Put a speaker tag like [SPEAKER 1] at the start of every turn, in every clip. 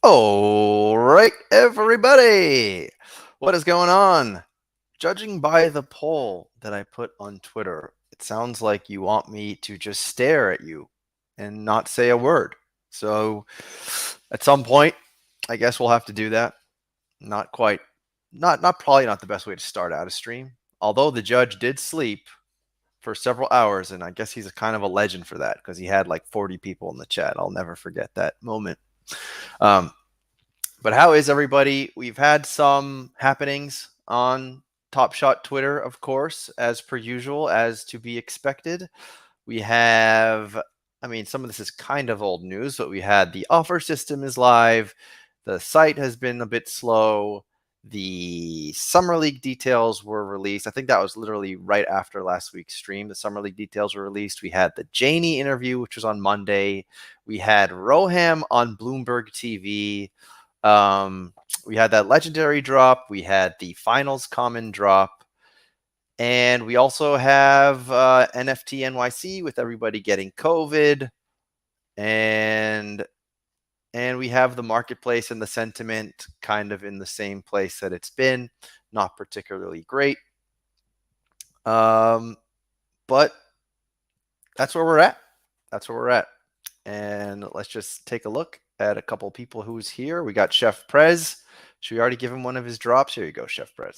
[SPEAKER 1] All right, everybody. What is going on? Judging by the poll that I put on Twitter, it sounds like you want me to just stare at you and not say a word. So at some point, I guess we'll have to do that. Not quite. Not probably not the best way to start out a stream. Although the judge did sleep for several hours, and I guess he's a kind of a legend for that because he had like 40 people in the chat. I'll never forget that moment. But how is everybody? We've had some happenings on Top Shot Twitter, of course, as per usual, as to be expected. We have, I mean, some of this is kind of old news, but we had the offer system is live. The site has been a bit slow. The Summer League details were released. I think that was literally right after last week's stream. The Summer League details were released. We had the Janie interview, which was on Monday. We had Roham on Bloomberg TV. We had that legendary drop. We had the finals common drop. And we also have NFT NYC with everybody getting COVID. And we have the marketplace and the sentiment kind of in the same place that it's been. Not particularly great. But that's where we're at. That's where we're at. And let's just take a look at a couple people who's here. We got Chef Prez. Should we already give him one of his drops? Here you go, Chef Prez.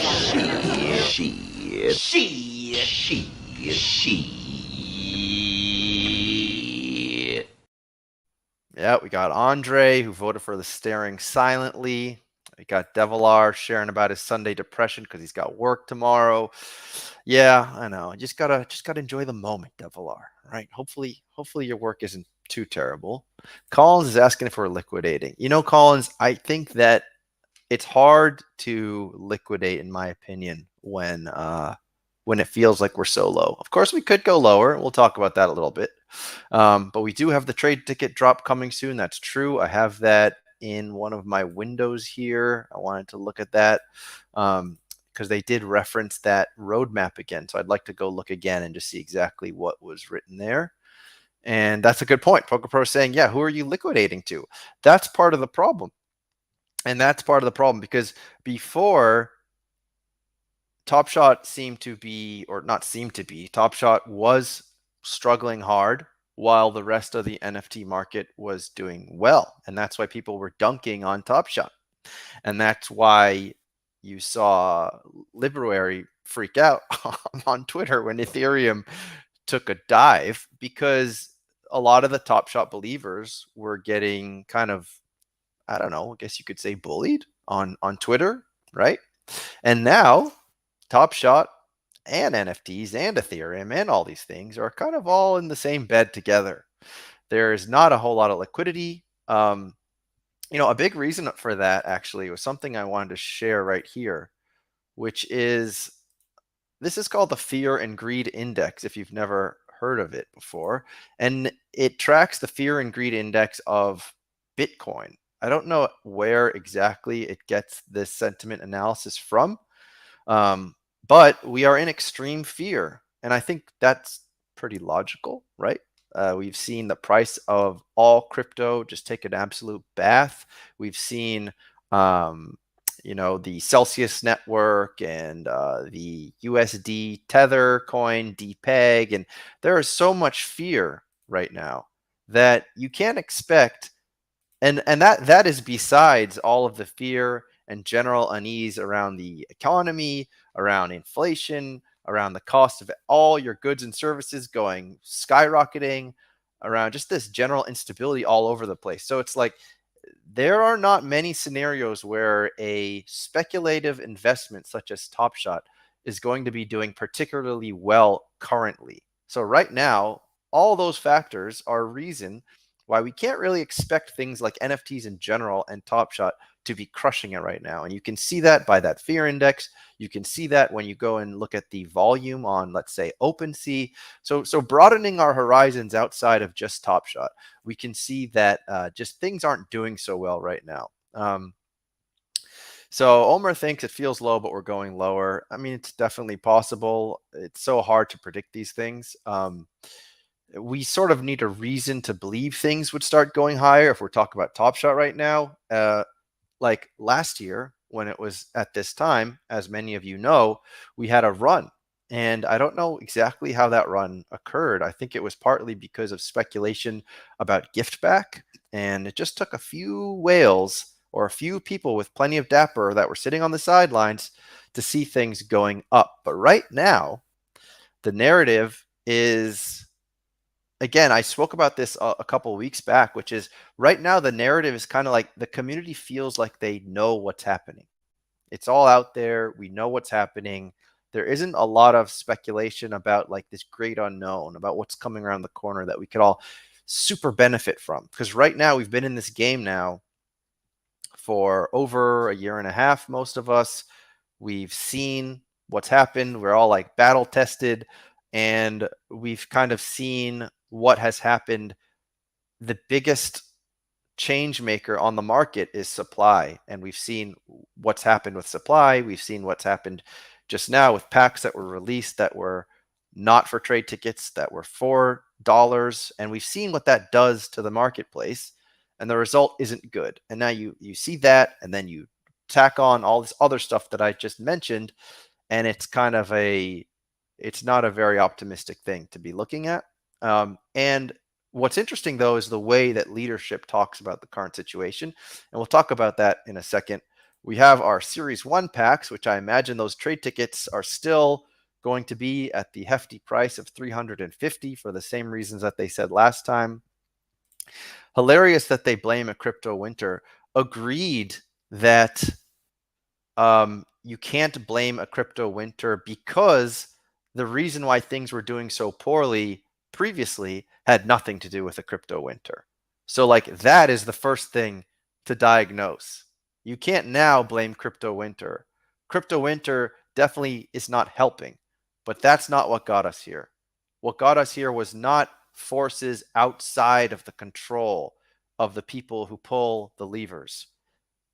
[SPEAKER 1] Yeah, we got Andre, who voted for the staring silently. We got Devilar sharing about his Sunday depression because he's got work tomorrow. Yeah, I know. Just gotta enjoy the moment, Devilar. Right? Hopefully your work isn't too terrible. Collins is asking if we're liquidating. You know, Collins, I think that it's hard to liquidate, in my opinion, when it feels like we're so low. Of course, we could go lower. We'll talk about that a little bit. But we do have the trade ticket drop coming soon. That's true. I have that in one of my windows here. I wanted to look at that because they did reference that roadmap again. So I'd like to go look again and just see exactly what was written there. And that's a good point. Poker Pro saying, yeah, who are you liquidating to? That's part of the problem. And that's part of the problem because before Top Shot seemed to be, or not seemed to be, Top Shot was struggling hard while the rest of the NFT market was doing well. And that's why people were dunking on Top Shot. And that's why you saw Library freak out on Twitter when Ethereum took a dive, because a lot of the Top Shot believers were getting kind of, I don't know, I guess you could say bullied on Twitter, right? And now Top Shot and NFTs and Ethereum and all these things are kind of all in the same bed together. There's not a whole lot of liquidity. A big reason for that actually was something I wanted to share right here, which is this is called the Fear and Greed Index, if you've never heard of it before. And it tracks the Fear and Greed Index of Bitcoin. I don't know where exactly it gets this sentiment analysis from, um, but we are in extreme fear. And I think that's pretty logical, right? We've seen the price of all crypto just take an absolute bath. We've seen the Celsius network and the USD Tether coin, DPEG, and there is so much fear right now that you can't expect, and that is besides all of the fear and general unease around the economy, around inflation, around the cost of all your goods and services going skyrocketing, around just this general instability all over the place. So it's like there are not many scenarios where a speculative investment such as Top Shot is going to be doing particularly well currently. So right now, all those factors are reason why we can't really expect things like NFTs in general and Top Shot to be crushing it right now. And you can see that by that fear index. You can see that when you go and look at the volume on, let's say, OpenSea. So broadening our horizons outside of just Top Shot, we can see that just things aren't doing so well right now. So Omer thinks it feels low, but we're going lower. I mean, it's definitely possible. It's so hard to predict these things. We sort of need a reason to believe things would start going higher if we're talking about Top Shot right now. Like last year, when it was at this time, as many of you know, we had a run. And I don't know exactly how that run occurred. I think it was partly because of speculation about gift back. And it just took a few whales or a few people with plenty of dapper that were sitting on the sidelines to see things going up. But right now, the narrative is, again, I spoke about this a couple of weeks back, which is right now the narrative is kind of like the community feels like they know what's happening. It's all out there. We know what's happening. There isn't a lot of speculation about like this great unknown, about what's coming around the corner that we could all super benefit from. Because right now we've been in this game now for over a year and a half, most of us. We've seen what's happened. We're all like battle tested, and we've kind of seen what has happened. The biggest change maker on the market is supply, and we've seen what's happened with supply. We've seen what's happened just now with packs that were released that were not for trade tickets, that were $4, and we've seen what that does to the marketplace, and the result isn't good. And now you see that, and then you tack on all this other stuff that I just mentioned, and it's not a very optimistic thing to be looking at. And what's interesting, though, is the way that leadership talks about the current situation. And we'll talk about that in a second. We have our Series 1 packs, which I imagine those trade tickets are still going to be at the hefty price of $350 for the same reasons that they said last time. Hilarious that they blame a crypto winter. Agreed that you can't blame a crypto winter because the reason why things were doing so poorly previously had nothing to do with a crypto winter. So like that is the first thing to diagnose. You can't now blame crypto winter. Crypto winter definitely is not helping, but that's not what got us here. What got us here was not forces outside of the control of the people who pull the levers.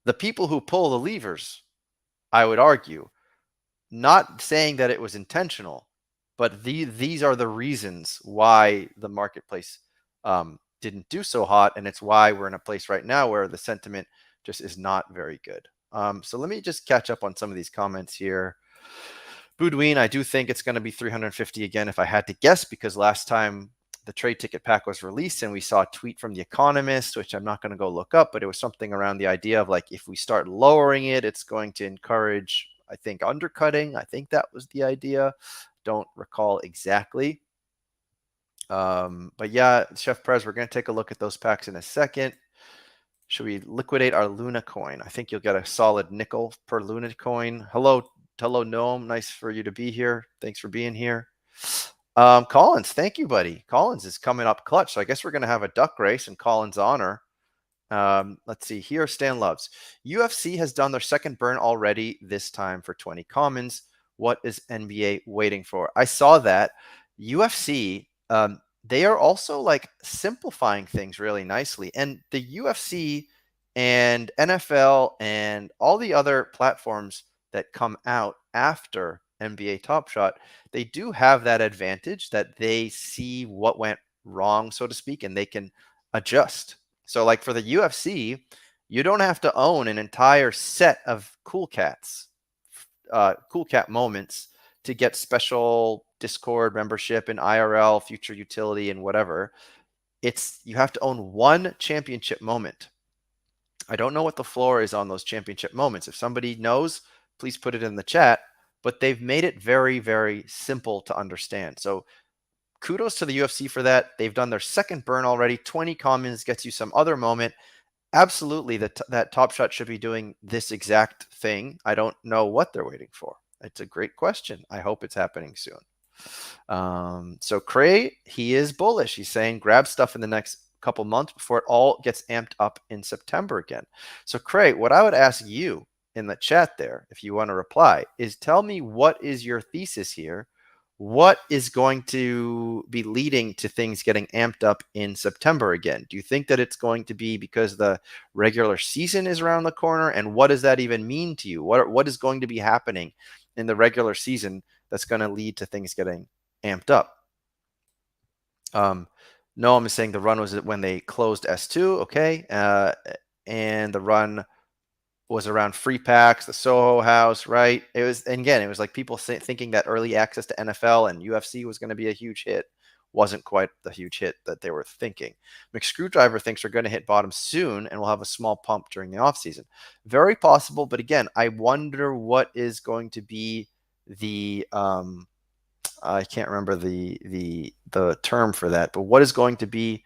[SPEAKER 1] The people who pull the levers, I would argue, not saying that it was intentional, but these are the reasons why the marketplace didn't do so hot, and it's why we're in a place right now where the sentiment just is not very good. So let me just catch up on some of these comments here. Boudouin, I do think it's going to be 350 again if I had to guess, because last time the trade ticket pack was released and we saw a tweet from The Economist, which I'm not going to go look up, but it was something around the idea of like, if we start lowering it, it's going to encourage, I think, undercutting. I think that was the idea. Don't recall exactly. But yeah, Chef Prez, we're going to take a look at those packs in a second. Should we liquidate our Luna coin? I think you'll get a solid nickel per Luna coin. Hello, hello, Noam. Nice for you to be here. Thanks for being here. Collins, thank you, buddy. Collins is coming up clutch. So I guess we're going to have a duck race in Collins' honor. Let's see here. Stan Loves. UFC has done their second burn already, this time for 20 commons. What is NBA waiting for? I saw that. UFC, they are also like simplifying things really nicely. And the UFC and NFL and all the other platforms that come out after NBA Top Shot, they do have that advantage that they see what went wrong, so to speak, and they can adjust. So, like for the UFC, you don't have to own an entire set of Cool Cats, Cool Cat moments to get special Discord membership and IRL, future utility, and whatever. It's you have to own one championship moment. I don't know what the floor is on those championship moments. If somebody knows, please put it in the chat. But they've made it very, very simple to understand. So kudos to the UFC for that. They've done their second burn already. 20 commons gets you some other moment. Absolutely, that Top Shot should be doing this exact thing. I don't know what they're waiting for. It's a great question. I hope it's happening soon. So Cray, he is bullish. He's saying grab stuff in the next couple months before it all gets amped up in September again. So Cray, what I would ask you in the chat there, if you want to reply, is tell me what is your thesis here? What is going to be leading to things getting amped up in September again? Do you think that it's going to be because the regular season is around the corner? And what does that even mean to you? What is going to be happening in the regular season that's going to lead to things getting amped up? Noam is saying the run was when they closed S2, okay, and the run was around free packs, the Soho House, right? It was, and again, it was like people thinking that early access to NFL and UFC was going to be a huge hit. Wasn't quite the huge hit that they were thinking. McScrewdriver thinks we're going to hit bottom soon and we'll have a small pump during the offseason. Very possible, but again, I wonder what is going to be the I can't remember the term for that, but what is going to be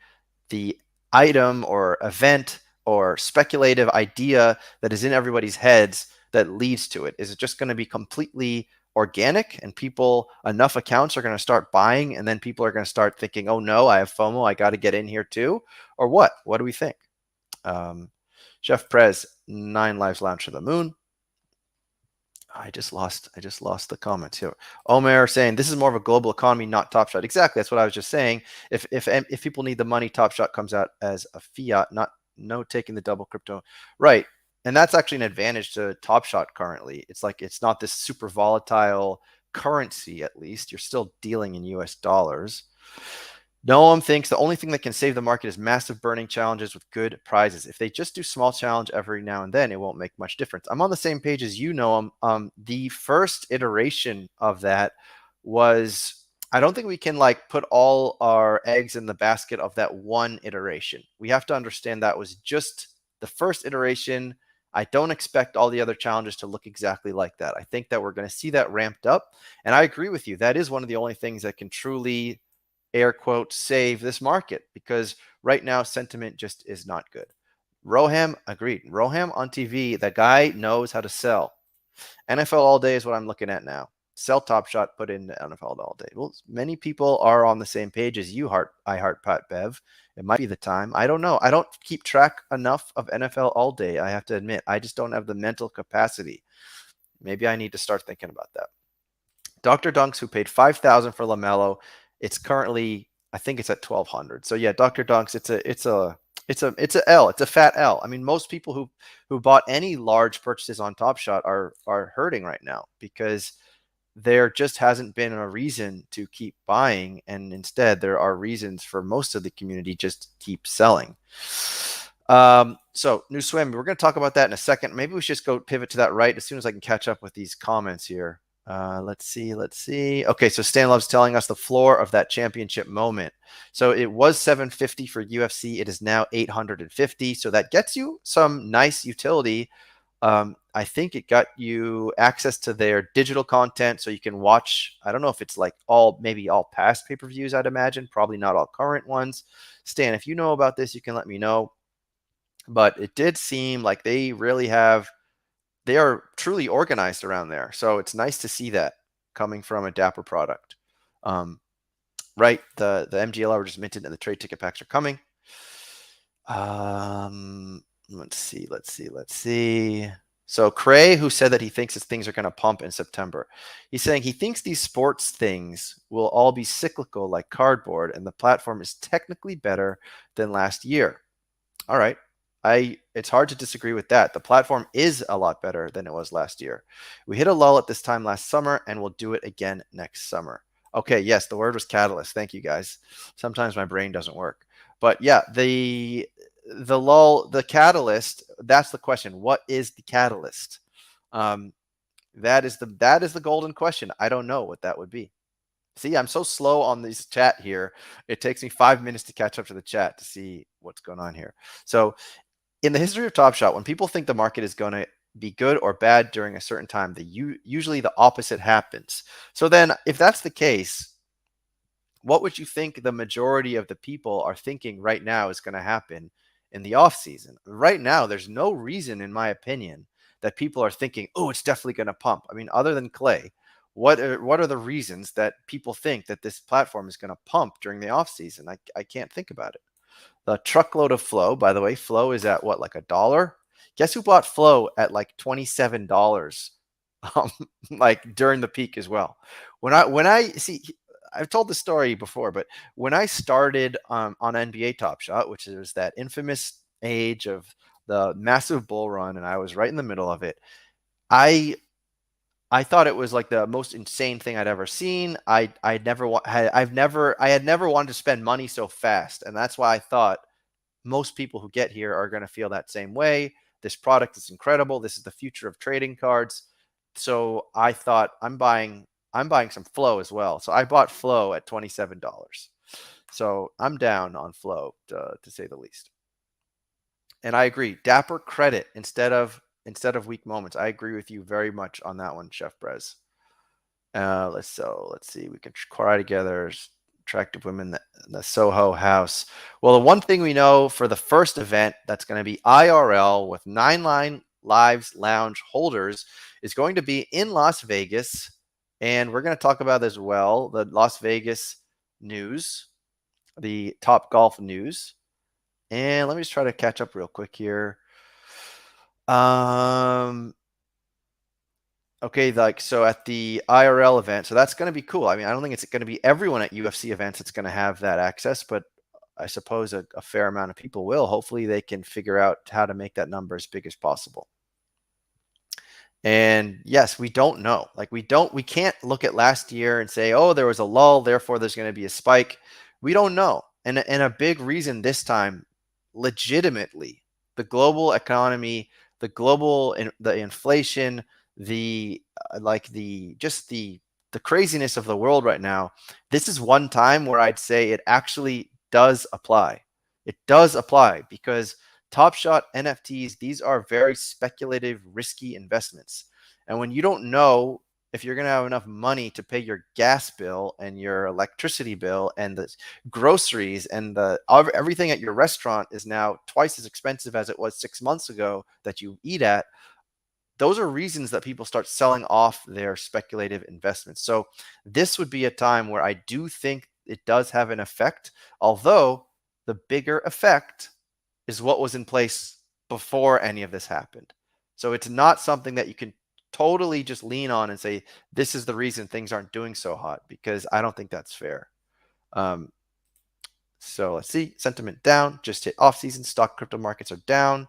[SPEAKER 1] the item or event or speculative idea that is in everybody's heads that leads to it? Is it just going to be completely organic and people, enough accounts are going to start buying and then people are going to start thinking, oh no, I have FOMO, I got to get in here too? Or what? What do we think? Chef Prez, 9 Lives Lounge to the Moon. I just lost the comments here. Omer saying this is more of a global economy, not Top Shot. Exactly, that's what I was just saying. If people need the money, Top Shot comes out as a fiat, no taking the double crypto, right? And that's actually an advantage to Top Shot currently. It's like it's not this super volatile currency. At least you're still dealing in U.S. dollars. Noam thinks the only thing that can save the market is massive burning challenges with good prizes. If they just do small challenge every now and then, it won't make much difference. I'm on the same page as you, Noam. The first iteration of that was, I don't think we can like put all our eggs in the basket of that one iteration. We have to understand that was just the first iteration. I don't expect all the other challenges to look exactly like that. I think that we're going to see that ramped up. And I agree with you. That is one of the only things that can truly, air quote, save this market, because right now sentiment just is not good. Roham, agreed. Roham on TV, that guy knows how to sell. NFL all day is what I'm looking at now. Sell Top Shot, put in NFL all day. Well, many people are on the same page as you, I heart Pat Bev. It might be the time. I don't know. I don't keep track enough of NFL all day. I have to admit, I just don't have the mental capacity. Maybe I need to start thinking about that. Dr. Dunks, who paid $5,000 for LaMelo, it's currently, I think it's at 1,200. So yeah, Dr. Dunks, it's a L. It's a fat L. I mean, most people who bought any large purchases on Top Shot are hurting right now because there just hasn't been a reason to keep buying, and instead there are reasons for most of the community just keep selling. So new swim, we're going to talk about that in a second. Maybe we should just go pivot to that right as soon as I can catch up with these comments here. Let's see. Okay, so Stan Love's telling us the floor of that championship moment. So it was 750 for UFC. It is now 850. So that gets you some nice utility. I think it got you access to their digital content, so you can watch. I don't know if it's like maybe all past pay-per-views, I'd imagine. Probably not all current ones. Stan, if you know about this, you can let me know. But it did seem like they really have they are truly organized around there. So it's nice to see that coming from a Dapper product. Right, the MGLR were just minted and the trade ticket packs are coming. Let's see. So Cray, who said that he thinks his things are going to pump in September, he's saying he thinks these sports things will all be cyclical like cardboard, and the platform is technically better than last year. All right. It's hard to disagree with that. The platform is a lot better than it was last year. We hit a lull at this time last summer, and we'll do it again next summer. Okay, yes, the word was catalyst. Thank you, guys. Sometimes my brain doesn't work. But yeah, the lull, the catalyst, that's the question. What is the catalyst? That is the golden question. I don't know what that would be. See, I'm so slow on this chat here. It takes me 5 minutes to catch up to the chat to see what's going on here. So in the history of Top Shot, when people think the market is going to be good or bad during a certain time, usually the opposite happens. So then if that's the case, what would you think the majority of the people are thinking right now is going to happen in the off season? Right now, there's no reason, in my opinion, that people are thinking, oh, it's definitely going to pump. I mean, other than Clay, what are the reasons that people think that this platform is going to pump during the off season? I can't think about it. The truckload of Flow, by the way, Flow is at what, like $1? Guess who bought Flow at like $27? Like during the peak as well. When I see, I've told the story before, but when I started on NBA Top Shot, which is that infamous age of the massive bull run, and I was right in the middle of it, I thought it was like the most insane thing I'd ever seen. I had never wanted to spend money so fast, and that's why I thought most people who get here are going to feel that same way. This product is incredible. This is the future of trading cards. So I thought I'm buying some Flow as well. So I bought Flow at $27. So I'm down on Flow to say the least. And I agree. Dapper credit instead of weak moments. I agree with you very much on that one, Chef Brez. Let's see. We can cry together. Attractive women in the Soho house. Well, the one thing we know for the first event that's going to be IRL with 9 Lives Lounge holders is going to be in Las Vegas. And we're going to talk about as well the Las Vegas news, the Top Golf news. And let me just try to catch up real quick here. Okay, like so at the IRL event, so that's going to be cool. I mean, I don't think it's going to be everyone at UFC events that's going to have that access, but I suppose a fair amount of people will. Hopefully they can figure out how to make that number as big as possible. And yes, we don't know. Like we can't look at last year and say, oh, there was a lull, therefore there's going to be a spike. We don't know. And a big reason this time, legitimately, the global economy, the inflation, the craziness of the world right now. This is one time where I'd say it actually does apply. It does apply because Top Shot NFTs, these are very speculative, risky investments. And when you don't know if you're going to have enough money to pay your gas bill and your electricity bill and the groceries and everything at your restaurant is now twice as expensive as it was 6 months ago that you eat at, those are reasons that people start selling off their speculative investments. So this would be a time where I do think it does have an effect, although the bigger effect is what was in place before any of this happened. So it's not something that you can totally just lean on and say, this is the reason things aren't doing so hot, because I don't think that's fair. So let's see, sentiment down, just hit off season, stock crypto markets are down.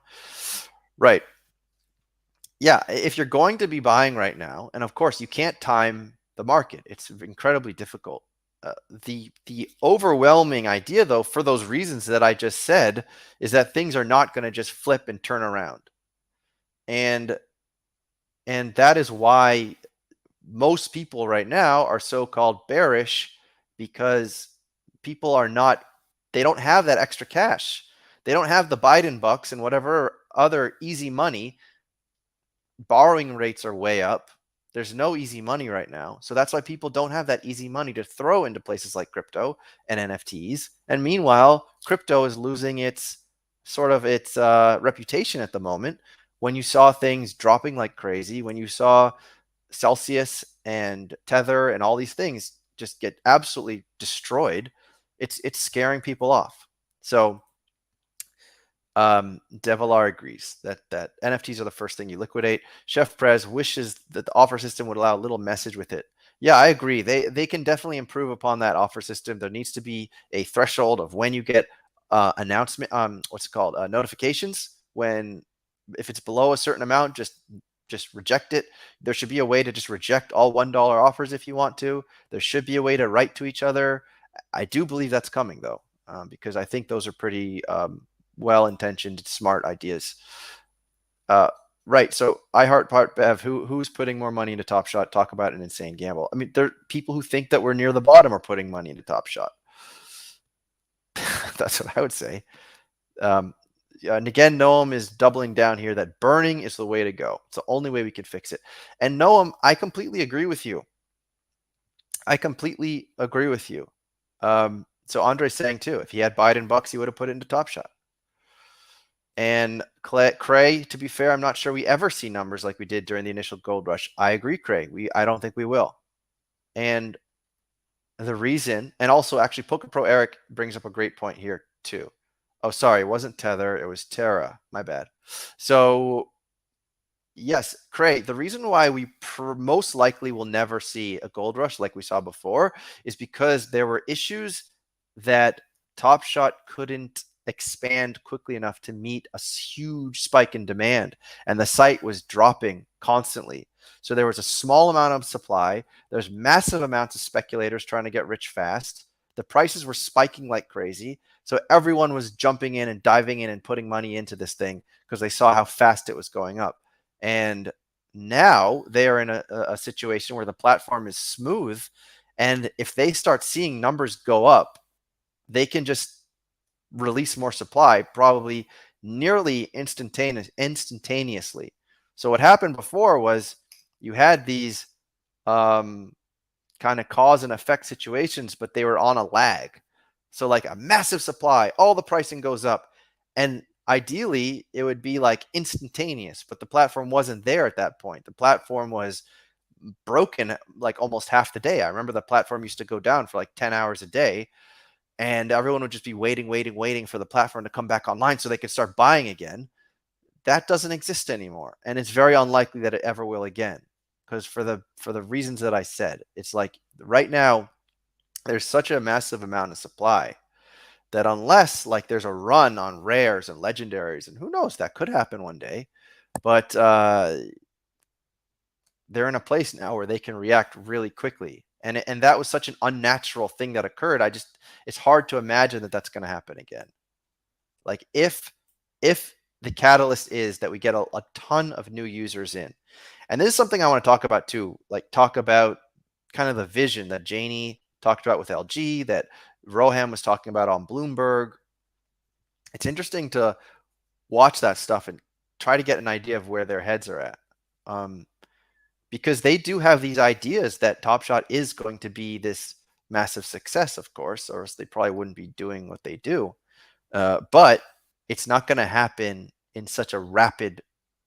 [SPEAKER 1] Right. Yeah, if you're going to be buying right now, and of course you can't time the market, it's incredibly difficult. The overwhelming idea, though, for those reasons that I just said, is that things are not going to just flip and turn around, and that is why most people right now are so-called bearish, because people are not. They don't have that extra cash. They don't have the Biden bucks and whatever other easy money. Borrowing rates are way up. There's no easy money right now. So that's why people don't have that easy money to throw into places like crypto and NFTs. And meanwhile, crypto is losing its reputation at the moment, when you saw things dropping like crazy, when you saw Celsius and Tether and all these things just get absolutely destroyed, it's scaring people off. So Devilar agrees that NFTs are the first thing you liquidate. Chef Prez wishes that the offer system would allow a little message with it. Yeah, I agree. They can definitely improve upon that offer system. There needs to be a threshold of when you get announcement, what's it called, notifications. When if it's below a certain amount, just reject it. There should be a way to just reject all $1 offers if you want to. There should be a way to write to each other. I do believe that's coming though, because I think those are pretty well-intentioned, smart ideas. Uh, right. So I heart part Bev. Who's putting more money into Top Shot? Talk about an insane gamble. I mean, there are people who think that we're near the bottom are putting money into Top Shot. That's what I would say. And again, Noam is doubling down here that burning is the way to go. It's the only way we can fix it. And Noam, I completely agree with you. I completely agree with you. So Andre's saying too, if he had Biden bucks, he would have put it into Top Shot. And Cray, to be fair, I'm not sure we ever see numbers like we did during the initial gold rush. I agree, Cray. I don't think we will. And the reason, and also actually Poker Pro Eric brings up a great point here too. Oh, sorry, it wasn't Tether, it was Terra. My bad. So yes, Cray, the reason why we most likely will never see a gold rush like we saw before is because there were issues that Top Shot couldn't expand quickly enough to meet a huge spike in demand, and the site was dropping constantly. So there was a small amount of supply. There's massive amounts of speculators trying to get rich fast. The prices were spiking like crazy. So everyone was jumping in and diving in and putting money into this thing because they saw how fast it was going up. And now they are in a situation where the platform is smooth. And if they start seeing numbers go up, they can just release more supply, probably nearly instantaneously. So what happened before was you had these kind of cause and effect situations, but they were on a lag. So like a massive supply, all the pricing goes up. And ideally it would be like instantaneous, but the platform wasn't there at that point. The platform was broken like almost half the day. I remember the platform used to go down for like 10 hours a day, and everyone would just be waiting for the platform to come back online so they could start buying again. That doesn't exist anymore, and it's very unlikely that it ever will again, because for the reasons that I said, it's like right now there's such a massive amount of supply that unless like there's a run on rares and legendaries, and who knows, that could happen one day, but they're in a place now where they can react really quickly, and that was such an unnatural thing that occurred. It's hard to imagine that that's going to happen again. Like if the catalyst is that we get a ton of new users in, and this is something I want to talk about too, like talk about kind of the vision that Janie talked about with LG, that Roham was talking about on Bloomberg. It's interesting to watch that stuff and try to get an idea of where their heads are at. Because they do have these ideas that Top Shot is going to be this massive success, of course, or else they probably wouldn't be doing what they do. But it's not going to happen in such a rapid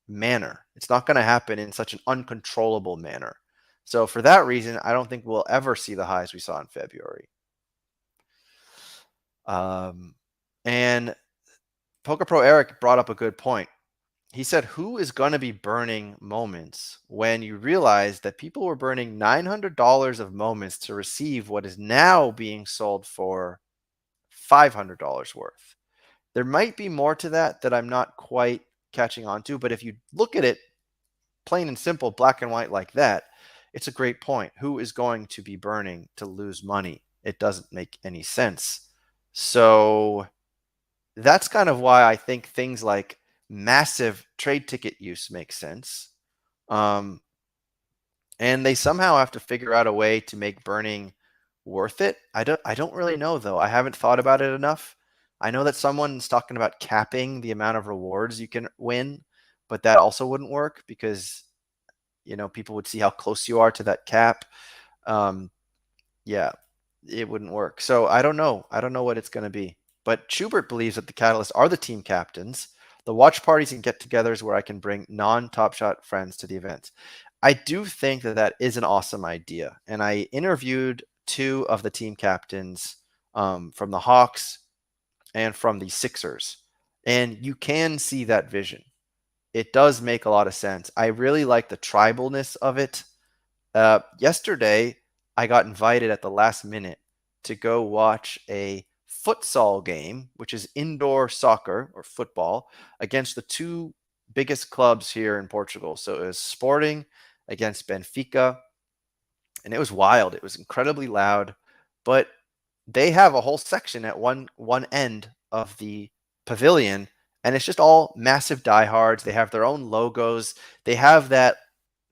[SPEAKER 1] manner. It's not going to happen in such an uncontrollable manner. So for that reason, I don't think we'll ever see the highs we saw in February. And Poker Pro Eric brought up a good point. He said, who is going to be burning moments when you realize that people were burning $900 of moments to receive what is now being sold for $500 worth? There might be more to that I'm not quite catching on to, but if you look at it plain and simple, black and white like that, it's a great point. Who is going to be burning to lose money? It doesn't make any sense. So that's kind of why I think things like massive trade ticket use make sense. And they somehow have to figure out a way to make burning worth it. I don't really know though. I haven't thought about it enough. I know that someone's talking about capping the amount of rewards you can win, but that also wouldn't work because people would see how close you are to that cap. Yeah, it wouldn't work. So I don't know. I don't know what it's going to be. But Schubert believes that the Catalysts are the team captains. the watch parties and get-togethers where I can bring non-Top Shot friends to the events. I do think that that is an awesome idea. And I interviewed two of the team captains from the Hawks and from the Sixers. And you can see that vision. It does make a lot of sense. I really like the tribalness of it. Yesterday, I got invited at the last minute to go watch a futsal game, which is indoor soccer or football, against the two biggest clubs here in Portugal. So it was Sporting against Benfica, and it was wild. It was incredibly loud, but they have a whole section at one end of the pavilion, and it's just all massive diehards. They have their own logos. They have that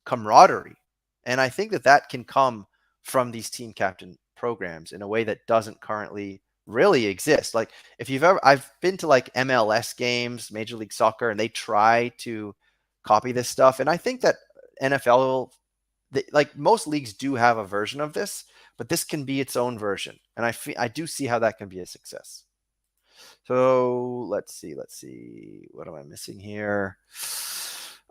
[SPEAKER 1] camaraderie, and I think that that can come from these team captain programs in a way that doesn't currently really exist. Like if you've ever, I've been to like MLS games, Major League Soccer, and they try to copy this stuff, and I think that NFL, like most leagues do have a version of this, but this can be its own version, and I do see how that can be a success. So let's see. What am I missing here?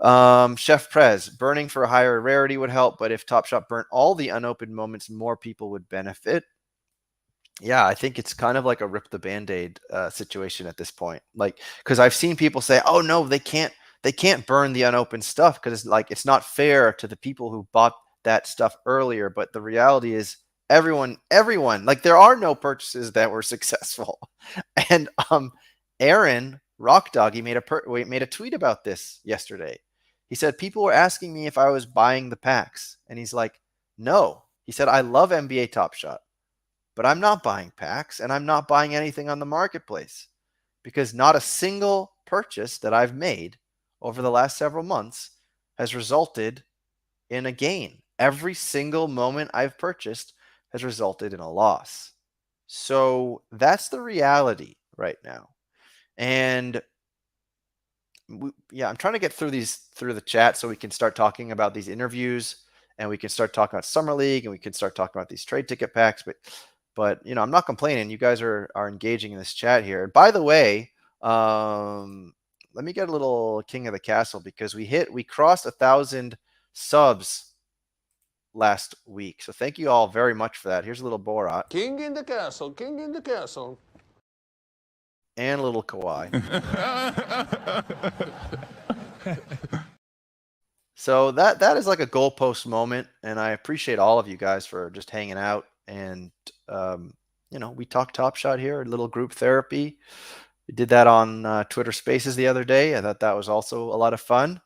[SPEAKER 1] Chef Prez, burning for a higher rarity would help, but if Top Shot burnt all the unopened moments, more people would benefit. Yeah, I think it's kind of like a rip the Band-Aid situation at this point. Like, because I've seen people say, "Oh no, they can't burn the unopened stuff because it's not fair to the people who bought that stuff earlier." But the reality is, everyone, like there are no purchases that were successful. And Aaron Rock Dog, he made a tweet about this yesterday. He said people were asking me if I was buying the packs, and he's like, "No." He said, "I love NBA Top Shot, but I'm not buying packs, and I'm not buying anything on the marketplace because not a single purchase that I've made over the last several months has resulted in a gain. Every single moment I've purchased has resulted in a loss." So that's the reality right now. And I'm trying to get through the chat so we can start talking about these interviews, and we can start talking about Summer League, and we can start talking about these trade ticket packs. But I'm not complaining. You guys are engaging in this chat here. And by the way, let me get a little King of the Castle, because we crossed 1,000 subs last week. So thank you all very much for that. Here's a little Borat.
[SPEAKER 2] King in the castle, king in the castle.
[SPEAKER 1] And a little Kawhi. So that is like a goalpost moment, and I appreciate all of you guys for just hanging out. And we talk Top Shot here, a little group therapy. We did that on Twitter Spaces the other day. I thought that was also a lot of fun.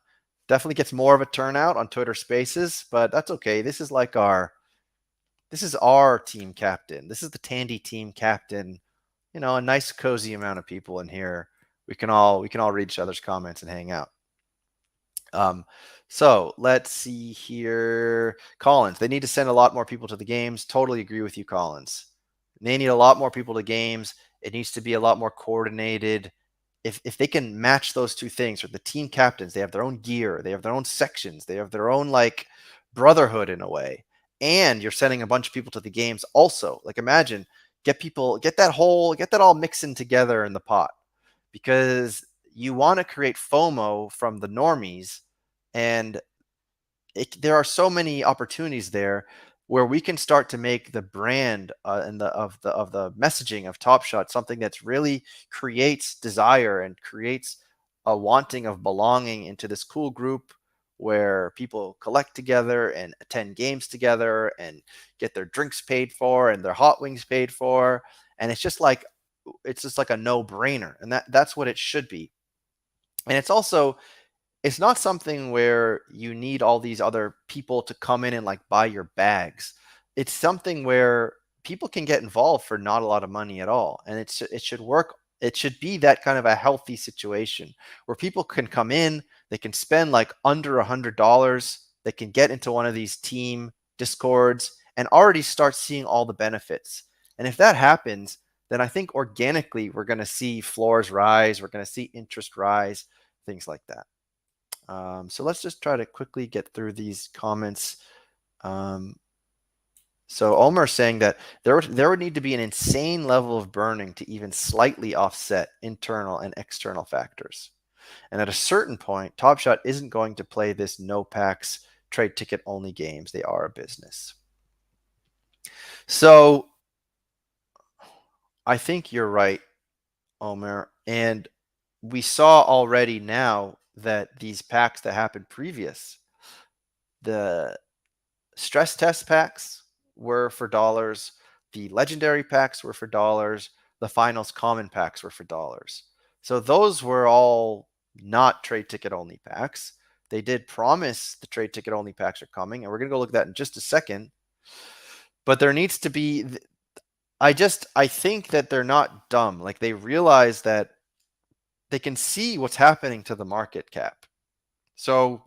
[SPEAKER 1] Definitely gets more of a turnout on Twitter Spaces, but that's okay. This is our team captain. This is the Tandy team captain. A nice cozy amount of people in here. We can all read each other's comments and hang out. So let's see here. Collins, they need to send a lot more people to the games. Totally agree with you, Collins. They need a lot more people to games. It needs to be a lot more coordinated. If they can match those two things, or the team captains, they have their own gear, they have their own sections, they have their own like brotherhood in a way, and you're sending a bunch of people to the games also. Like imagine get that all mixing together in the pot, because you want to create FOMO from the normies, and there are so many opportunities there where we can start to make the brand and of the messaging of Top Shot something that's really creates desire and creates a wanting of belonging into this cool group where people collect together and attend games together and get their drinks paid for and their hot wings paid for. And it's just like a no-brainer. And that's what it should be. And it's not something where you need all these other people to come in and like buy your bags. It's something where people can get involved for not a lot of money at all. And it should work. It should be that kind of a healthy situation where people can come in, they can spend like under $100. They can get into one of these team discords and already start seeing all the benefits. And if that happens, then I think organically we're going to see floors rise. We're going to see interest rise, things like that. So let's just try to quickly get through these comments. So Omer saying that there would need to be an insane level of burning to even slightly offset internal and external factors. And at a certain point, Top Shot isn't going to play this no packs trade ticket only games. They are a business. So I think you're right, Omer. And we saw already now that these packs that happened previous, the stress test packs were for dollars, the legendary packs were for dollars, the finals common packs were for dollars. So those were all not trade ticket only packs. They did promise the trade ticket only packs are coming, and we're going to go look at that in just a second. But there needs to be, I think that they're not dumb. Like, they realize that they can see what's happening to the market cap. So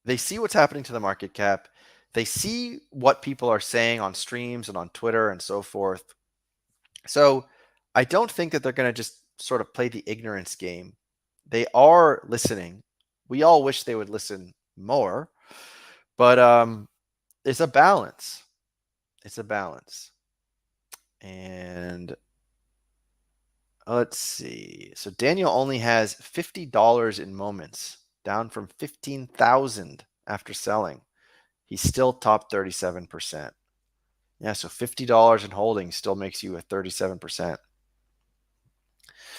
[SPEAKER 1] they see what's happening to the market cap. They see what people are saying on streams and on Twitter and so forth. So I don't think that they're going to just sort of play the ignorance game. They are listening. We all wish they would listen more, but it's a balance. It's a balance. And let's see. So Daniel only has $50 in moments, down from 15,000 after selling. He's still top 37%. Yeah, so $50 in holdings still makes you a 37%.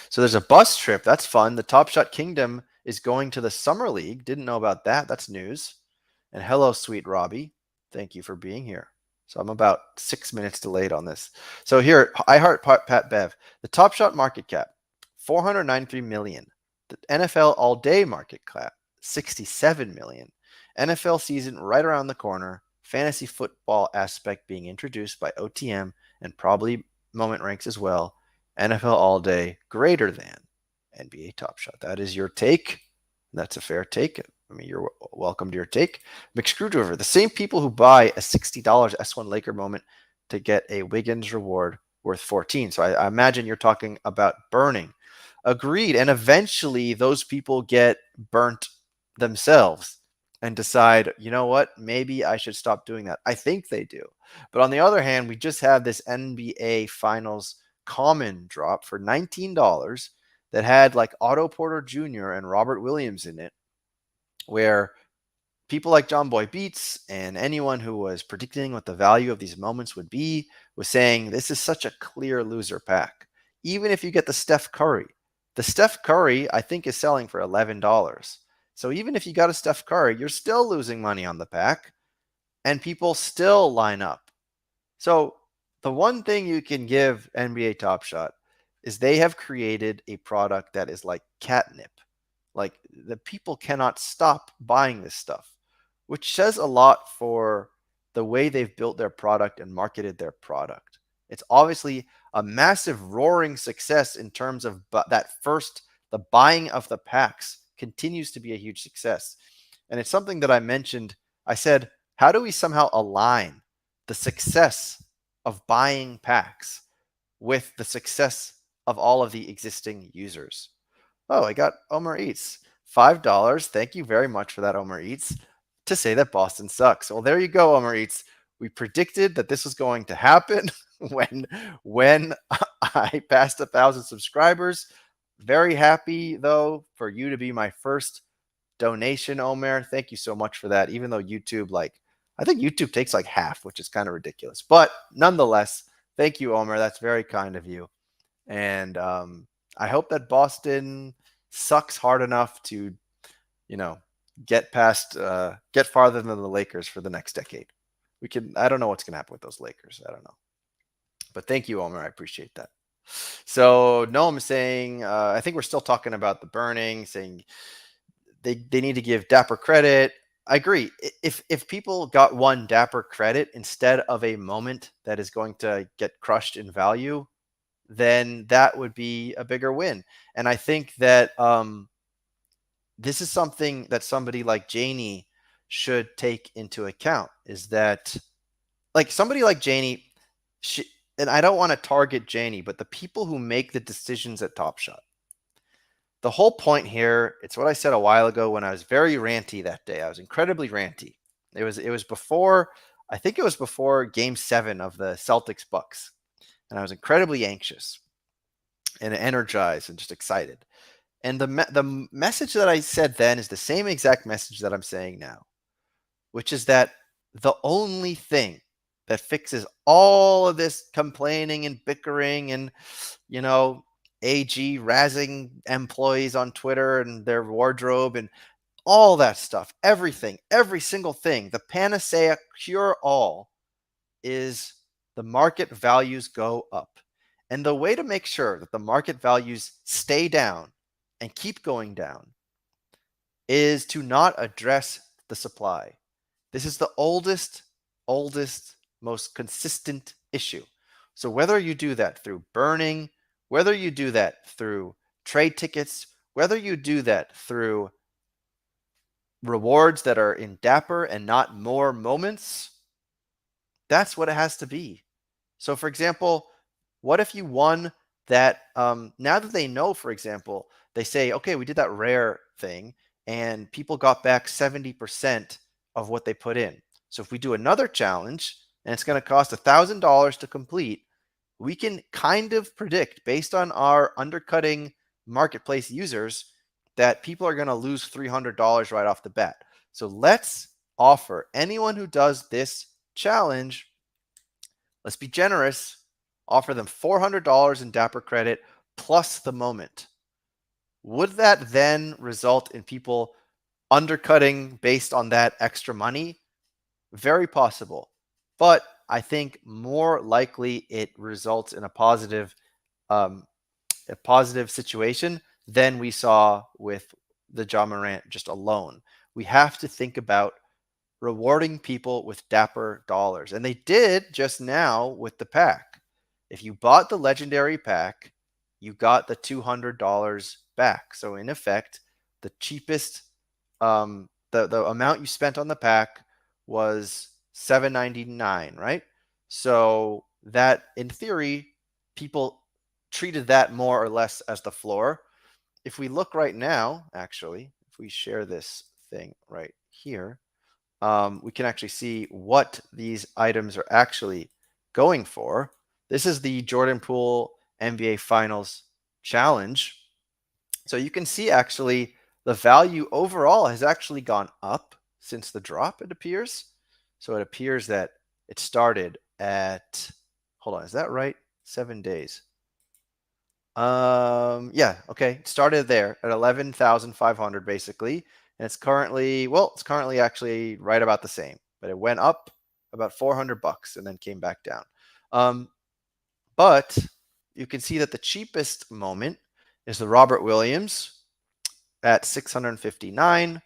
[SPEAKER 1] So there's a bus trip. That's fun. The Top Shot Kingdom is going to the Summer League. Didn't know about that. That's news. And hello, sweet Robbie. Thank you for being here. So I'm about 6 minutes delayed on this. So here, I heart Pat Bev. The Top Shot market cap, 493 million. The NFL all day market cap, 67 million. NFL season right around the corner. Fantasy football aspect being introduced by OTM and probably Moment Ranks as well. NFL all day greater than NBA Top Shot. That is your take. That's a fair take. I mean, you're welcome to your take. McScrewdriver, the same people who buy a $60 S1 Laker moment to get a Wiggins reward worth 14. So I imagine you're talking about burning. Agreed. And eventually those people get burnt themselves and decide, you know what, maybe I should stop doing that. I think they do. But on the other hand, we just had this NBA Finals common drop for $19 that had like Otto Porter Jr. and Robert Williams in it, where people like John Boy Beats and anyone who was predicting what the value of these moments would be was saying this is such a clear loser pack. Even if you get the Steph Curry I think is selling for $11. So even if you got a Steph Curry, you're still losing money on the pack and people still line up. So the one thing you can give NBA Top Shot is they have created a product that is like catnip. Like, the people cannot stop buying this stuff, which says a lot for the way they've built their product and marketed their product. It's obviously a massive roaring success in terms of the buying of the packs continues to be a huge success. And it's something that I mentioned. I said, how do we somehow align the success of buying packs with the success of all of the existing users? Oh, I got Omer Eats. $5. Thank you very much for that, Omer Eats, to say that Boston sucks. Well, there you go, Omer Eats. We predicted that this was going to happen when I passed 1,000 subscribers. Very happy, though, for you to be my first donation, Omer. Thank you so much for that. Even though YouTube, I think YouTube takes like half, which is kind of ridiculous. But nonetheless, thank you, Omer. That's very kind of you. And I hope that Boston sucks hard enough to, get farther than the Lakers for the next decade. I don't know what's going to happen with those Lakers. I don't know. But thank you, Omer. I appreciate that. So Noam is saying, I think we're still talking about the burning, saying they need to give Dapper credit. I agree. If people got one Dapper credit instead of a moment that is going to get crushed in value, then that would be a bigger win. And I think that this is something that somebody like Janie should take into account, is that like somebody like Janie, and I don't want to target Janie, but the people who make the decisions at Top Shot. The whole point here, it's what I said a while ago when I was very ranty that day. I was incredibly ranty. It was before, I think it was before Game 7 of the Celtics Bucks. And I was incredibly anxious and energized and just excited. And the message that I said then is the same exact message that I'm saying now, which is that the only thing that fixes all of this complaining and bickering and, AG razzing employees on Twitter and their wardrobe and all that stuff, everything, every single thing, the panacea cure all is the market values go up. And the way to make sure that the market values stay down and keep going down is to not address the supply. This is the oldest, most consistent issue. So whether you do that through burning, whether you do that through trade tickets, whether you do that through rewards that are in Dapper and not more moments, that's what it has to be. So for example, what if you won that, now that they know, for example, they say, okay, we did that rare thing and people got back 70% of what they put in. So if we do another challenge and it's going to cost $1,000 to complete, we can kind of predict based on our undercutting marketplace users that people are going to lose $300 right off the bat. So let's offer anyone who does this challenge, let's be generous, offer them $400 in Dapper credit plus the moment. Would that then result in people undercutting based on that extra money? Very possible. But I think more likely it results in a positive situation than we saw with the Ja Morant just alone. We have to think about rewarding people with Dapper dollars. And they did just now with the pack. If you bought the legendary pack, you got the $200 back. So in effect, the cheapest, the amount you spent on the pack was $7.99, right? So that, in theory, people treated that more or less as the floor. If we look right now, actually, if we share this thing right here, we can actually see what these items are actually going for. This is the Jordan Poole NBA Finals Challenge. So you can see actually the value overall has actually gone up since the drop, it appears. So it appears that it started at, hold on, is that right? 7 days. Yeah, okay. It started there at 11,500 basically. And it's currently actually right about the same, but it went up about $400 and then came back down. But you can see that the cheapest moment is the Robert Williams at 659.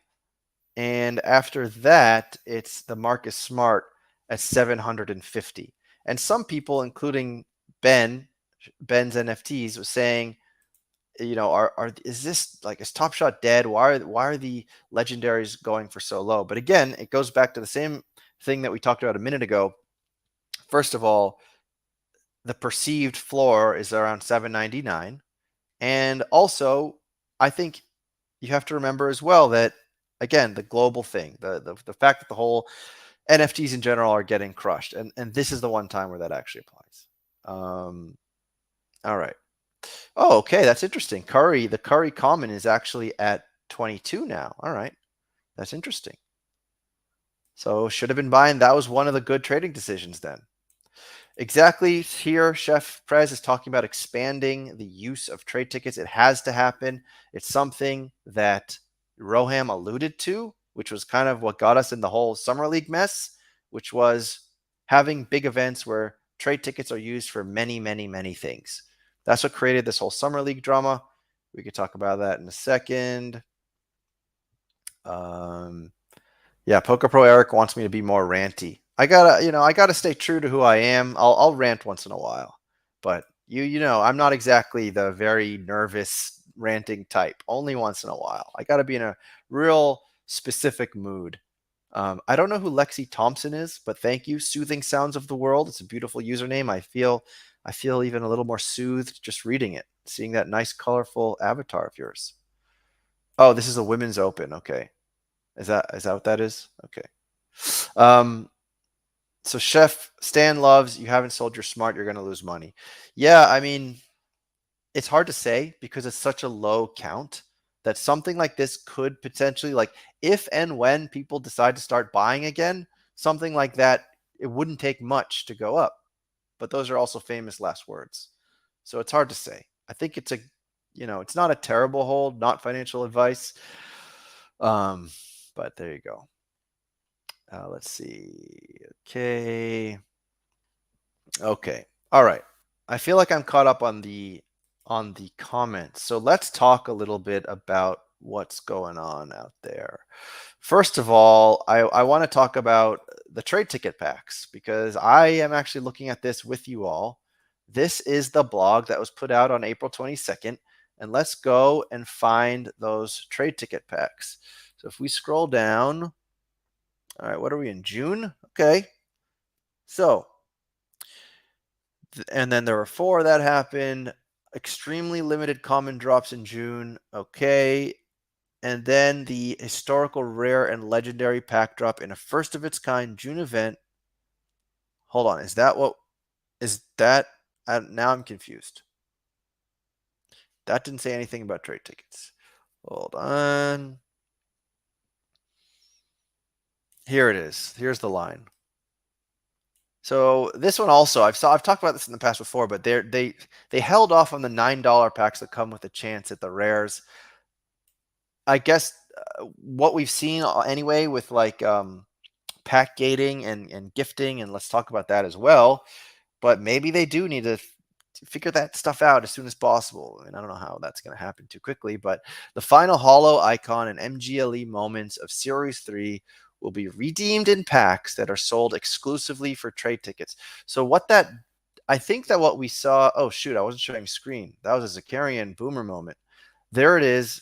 [SPEAKER 1] And after that, it's the Marcus Smart at 750. And some people, including Ben's NFTs, was saying, is this like, is Top Shot dead? Why are the legendaries going for so low? But again, it goes back to the same thing that we talked about a minute ago. First of all, the perceived floor is around 799. And also, I think you have to remember as well that, again, the global thing, the fact that the whole NFTs in general are getting crushed. And this is the one time where that actually applies. All right. Oh, okay. That's interesting. The Curry common is actually at 22 now. All right. That's interesting. So should have been buying. That was one of the good trading decisions then. Exactly. Here, Chef Prez is talking about expanding the use of trade tickets. It has to happen. It's something that Roham alluded to, which was kind of what got us in the whole Summer League mess, which was having big events where trade tickets are used for many, many, many things. That's what created this whole Summer League drama. We could talk about that in a second. Yeah, Poker Pro Eric wants me to be more ranty. I gotta stay true to who I am. I'll rant once in a while, but I'm not exactly the very nervous ranting type. Only once in a while. I gotta be in a real specific mood. I don't know who Lexi Thompson is, but thank you. Soothing Sounds of the World. It's a beautiful username. I feel even a little more soothed just reading it, seeing that nice, colorful avatar of yours. Oh, this is a women's open. Okay. Is that what that is? Okay. So Chef Stan loves, you haven't sold your smart, you're going to lose money. Yeah, I mean, it's hard to say because it's such a low count that something like this could potentially, like, if and when people decide to start buying again, something like that, it wouldn't take much to go up. But those are also famous last words. So it's hard to say. I think it's a, it's not a terrible hold, not financial advice. But there you go. Let's see. Okay. Okay. All right. I feel like I'm caught up on the comments. So let's talk a little bit about what's going on out there. First of all, I want to talk about the trade ticket packs because I am actually looking at this with you all. This is the blog that was put out on April 22nd. And let's go and find those trade ticket packs. So if we scroll down, all right, what are we in June? Okay. So, and then there were 4 that happened. Extremely limited common drops in June. Okay. And then the historical rare and legendary pack drop in a first of its kind June event. Hold on. Is that what is that? Now I'm confused. That didn't say anything about trade tickets. Hold on. Here it is. Here's the line. So this one also, I've talked about this in the past before, but they held off on the $9 packs that come with a chance at the rares. I guess what we've seen anyway with like pack gating and gifting, and let's talk about that as well. But maybe they do need to figure that stuff out as soon as possible. I mean, I don't know how that's going to happen too quickly, but the final holo icon and MGLE moments of Series 3 will be redeemed in packs that are sold exclusively for trade tickets. So I think that what we saw, oh shoot, I wasn't showing screen. That was a Zakarian Boomer moment. There it is.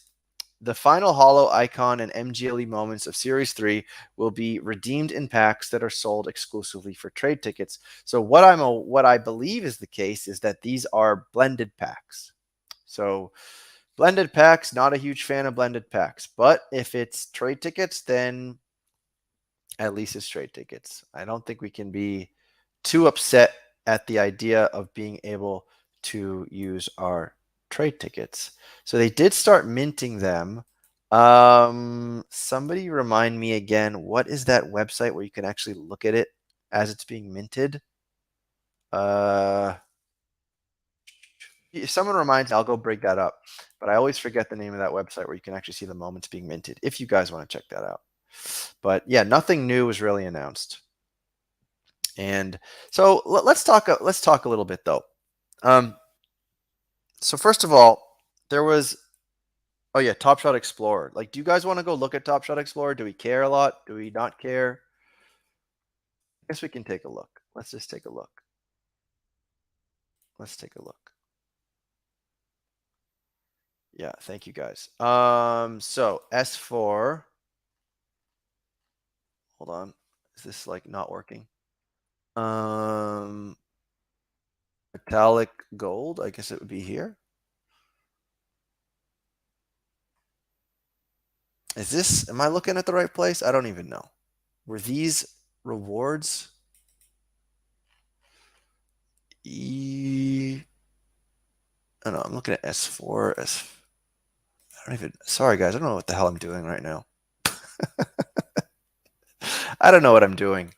[SPEAKER 1] The final holo icon and MGLE moments of Series 3 will be redeemed in packs that are sold exclusively for trade tickets. So what I believe is the case is that these are blended packs. So blended packs, not a huge fan of blended packs. But if it's trade tickets, then at least it's trade tickets. I don't think we can be too upset at the idea of being able to use our trade tickets. So they did start minting them. Somebody remind me again, what is that website where you can actually look at it as it's being minted? If someone reminds me, I'll go break that up. But I always forget the name of that website where you can actually see the moments being minted, if you guys want to check that out. But yeah, nothing new was really announced. And so let's talk a little bit though. So first of all, there was, oh yeah, Top Shot Explorer. Like, do you guys want to go look at Top Shot Explorer? Do we care a lot? Do we not care? I guess we can take a look. Let's just take a look. Let's take a look. Yeah, thank you guys. So S4. Hold on. Is this like not working? Metallic gold, I guess it would be here. Is this, am I looking at the right place? I don't even know. Were these rewards? Oh no, I'm looking at S4. I don't even, sorry guys, I don't know what the hell I'm doing right now. I don't know what I'm doing.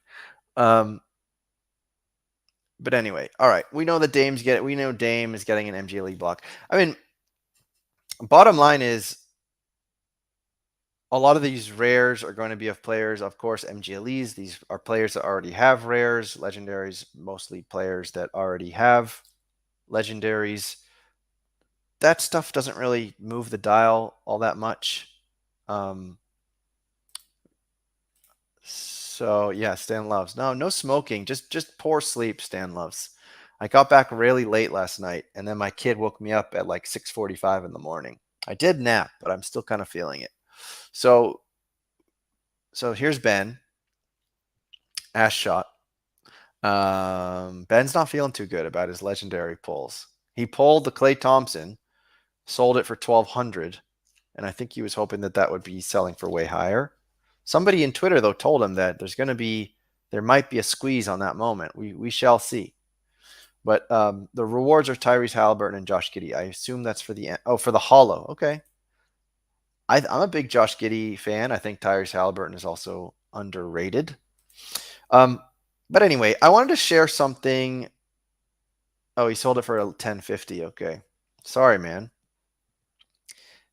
[SPEAKER 1] But anyway, all right. We know that we know Dame is getting an MGLE block. I mean, bottom line is a lot of these rares are going to be of players, of course, MGLEs. These are players that already have rares. Legendaries, mostly players that already have legendaries. That stuff doesn't really move the dial all that much. So yeah, Stan loves. No smoking, just poor sleep, Stan loves. I got back really late last night, and then my kid woke me up at like 6:45 in the morning. I did nap, but I'm still kind of feeling it. So here's Ben. Ash shot. Ben's not feeling too good about his legendary pulls. He pulled the Klay Thompson, sold it for 1,200, and I think he was hoping that would be selling for way higher. Somebody in Twitter though told him that there might be a squeeze on that moment. We shall see. But the rewards are Tyrese Halliburton and Josh Giddey. I assume that's for the for the hollow. Okay. I'm a big Josh Giddey fan. I think Tyrese Halliburton is also underrated. Um, but anyway, I wanted to share something. Oh, he sold it for 1050. Okay. Sorry, man.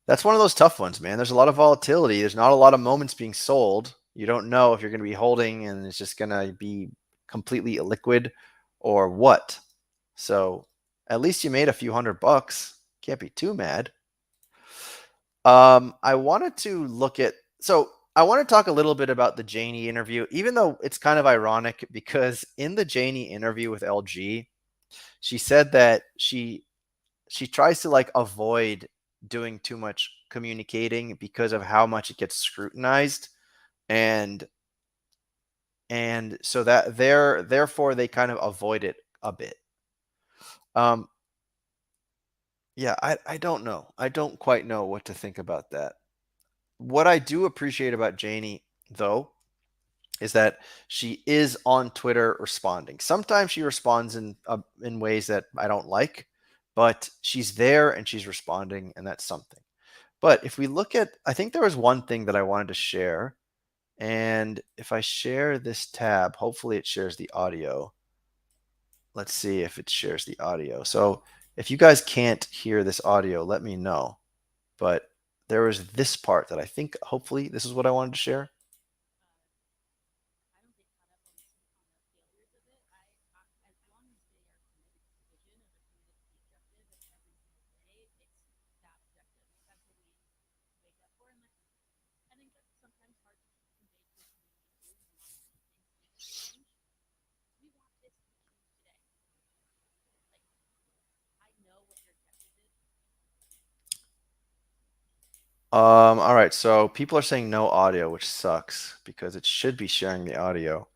[SPEAKER 1] That's one of those tough ones, man. There's a lot of volatility. There's not a lot of moments being sold. You don't know if you're going to be holding and it's just going to be completely illiquid or what. So at least you made a few $100. Can't be too mad. I wanted to look at, so I want to talk a little bit about the Janie interview, even though it's kind of ironic because in the Janie interview with LG, she said that she tries to like avoid doing too much communicating because of how much it gets scrutinized, and so that therefore they kind of avoid it a bit. Yeah, I don't know. I don't quite know what to think about that. What I do appreciate about Janie, though, is that she is on Twitter responding. Sometimes she responds in ways that I don't like, but she's there and she's responding, and that's something. But if we look at, I think there was one thing that I wanted to share, and if I share this tab, hopefully it shares the audio. Let's see if it shares the audio. So if you guys can't hear this audio, let me know. But there was this part that I think hopefully this is what I wanted to share. All right, so people are saying no audio, which sucks because it should be sharing the audio.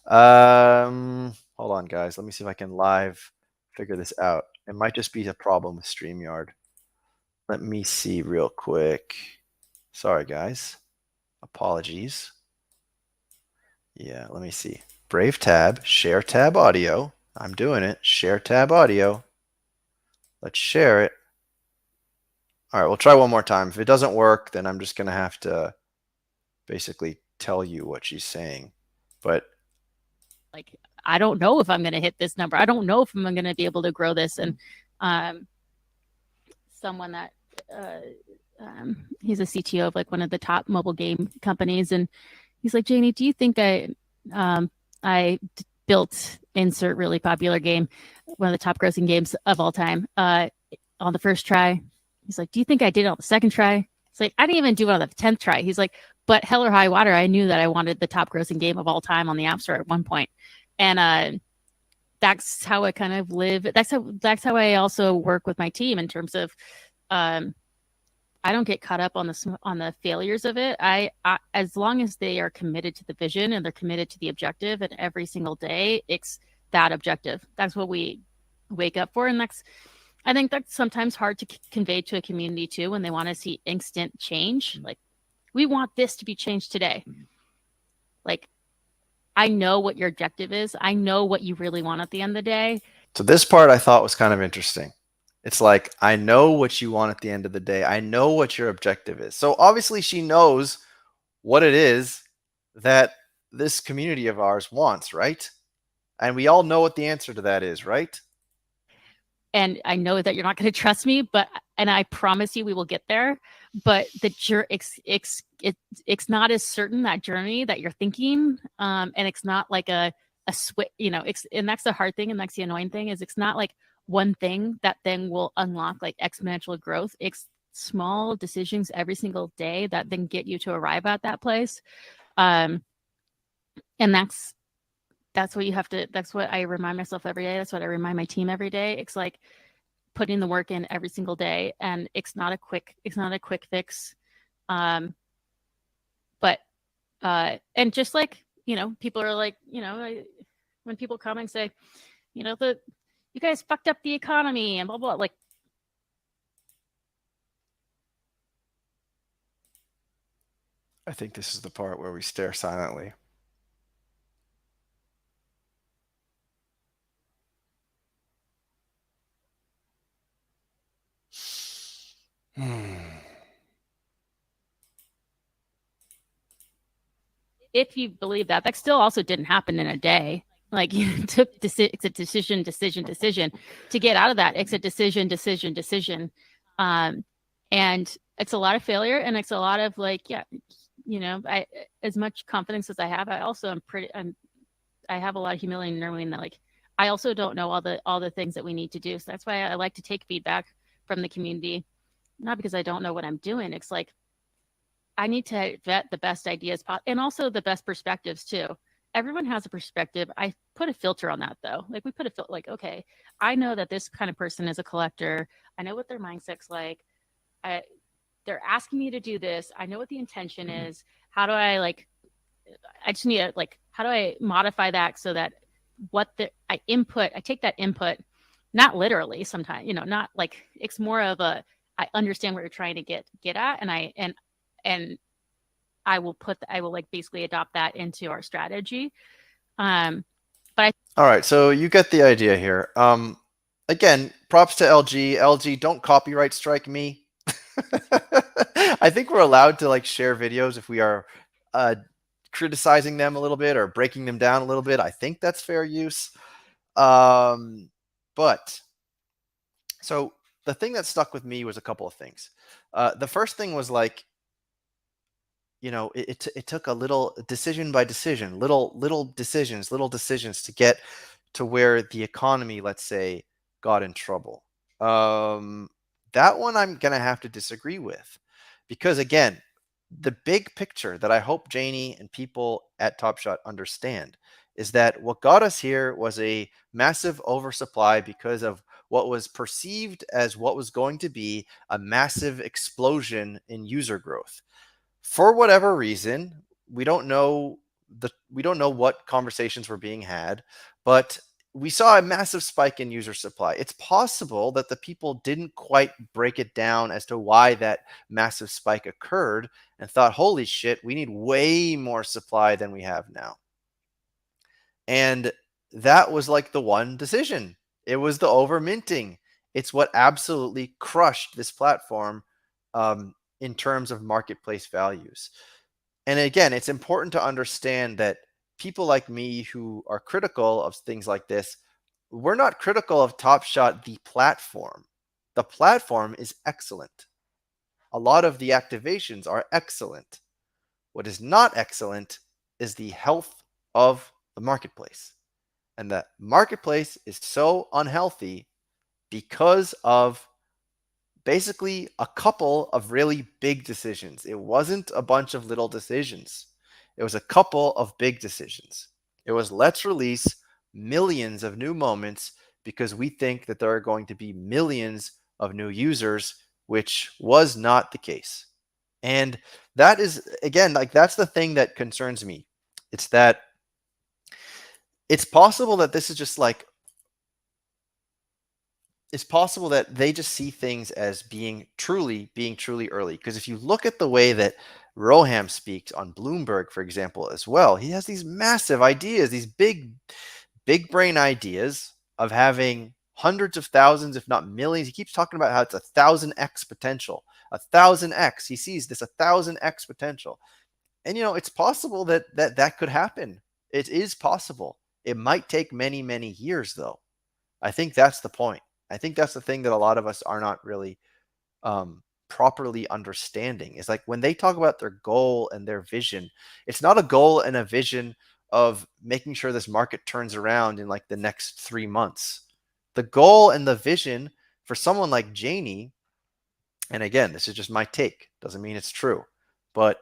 [SPEAKER 1] Hold on, guys. Let me see if I can live figure this out. It might just be a problem with StreamYard. Let me see real quick. Sorry, guys. Apologies. Yeah, let me see. Brave tab, share tab audio. I'm doing it. Share tab audio. Let's share it. All right, we'll try one more time. If it doesn't work, then I'm just going to have to basically tell you what she's saying. But
[SPEAKER 3] like, I don't know if I'm going to hit this number. I don't know if I'm going to be able to grow this. And someone that he's a CTO of like one of the top mobile game companies, and he's like, Janie, do you think I built insert really popular game, one of the top grossing games of all time, on the first try? He's like, do you think I did it on the second try? It's like, I didn't even do it on the 10th try. He's like, but hell or high water, I knew that I wanted the top grossing game of all time on the App Store at one point. And that's how I kind of live. That's how I also work with my team in terms of I don't get caught up on the failures of it. I as long as they are committed to the vision and they're committed to the objective, and every single day it's that objective. That's what we wake up for, and I think that's sometimes hard to convey to a community too when they want to see instant change. Like, we want this to be changed today. Like, I know what your objective is. I know what you really want at the end of the day.
[SPEAKER 1] So this part I thought was kind of interesting. It's like, I know what you want at the end of the day. I know what your objective is. So obviously she knows what it is that this community of ours wants, right? And we all know what the answer to that is, right?
[SPEAKER 3] And I know that you're not going to trust me, and I promise you we will get there. But it's not as certain, that journey that you're thinking, and it's not like a switch. And that's the hard thing, and that's the annoying thing, is it's not like one thing that then will unlock like exponential growth. It's small decisions every single day that then get you to arrive at that place. And that's what you have to, that's what I remind myself every day. That's what I remind my team every day. It's like putting the work in every single day, and it's not a quick fix. But and just like, people are like, when people come and say, you guys fucked up the economy and blah, blah, like,
[SPEAKER 1] I think this is the part where we stare silently.
[SPEAKER 3] if you believe that, that still also didn't happen in a day. Like you took it's a decision to get out of that. It's a decision. And it's a lot of failure, and it's a lot of like, yeah, you know, I, as much confidence as I have, I also I have a lot of humility in knowing that like I also don't know all the things that we need to do. So that's why I like to take feedback from the community, not because I don't know what I'm doing. It's like I need to vet the best ideas and also the best perspectives too. Everyone has a perspective. I put a filter on that though. Like we put a filter, like, okay, I know that this kind of person is a collector. I know what their mindset's like. They're asking me to do this. I know what the intention is. How do I like, I just need to like, how do I modify that so that I take that input, not literally sometimes, you know, not like, it's more of a, I understand what you're trying to get at. And I will like basically adopt that into our strategy. But
[SPEAKER 1] all right, so you get the idea here. Again, props to LG. LG, don't copyright strike me. I think we're allowed to like share videos if we are criticizing them a little bit or breaking them down a little bit. I think that's fair use. But so the thing that stuck with me was a couple of things. The first thing was like, you know, it took a little decision by decision, little decisions to get to where the economy, let's say, got in trouble. That one I'm gonna have to disagree with, because again, the big picture that I hope Janie and people at Top Shot understand is that what got us here was a massive oversupply because of what was perceived as what was going to be a massive explosion in user growth. For whatever reason, we don't know what conversations were being had, but we saw a massive spike in user supply. It's possible that the people didn't quite break it down as to why that massive spike occurred and thought, holy shit, we need way more supply than we have now. And that was like the one decision. It was the over minting. It's what absolutely crushed this platform in terms of marketplace values. And again, it's important to understand that people like me who are critical of things like this, we're not critical of Top Shot, the platform. The platform is excellent. A lot of the activations are excellent. What is not excellent is the health of the marketplace. And the marketplace is so unhealthy because of basically a couple of really big decisions. It wasn't a bunch of little decisions. It was a couple of big decisions. It was, let's release millions of new moments because we think that there are going to be millions of new users, which was not the case. And that is, again, like that's the thing that concerns me. It's that it's possible that this is just like, it's possible that they just see things as being truly early. Because if you look at the way that Roham speaks on Bloomberg, for example, as well, he has these massive ideas, these big brain ideas of having hundreds of thousands, if not millions. He keeps talking about how it's 1,000x potential, 1,000x. He sees this 1,000x potential. And, you know, it's possible that could happen. It is possible. It might take many, many years, though. I think that's the point. I think that's the thing that a lot of us are not really properly understanding. Is like when they talk about their goal and their vision, it's not a goal and a vision of making sure this market turns around in like the next 3 months. The goal and the vision for someone like Janie, and again, this is just my take, doesn't mean it's true, but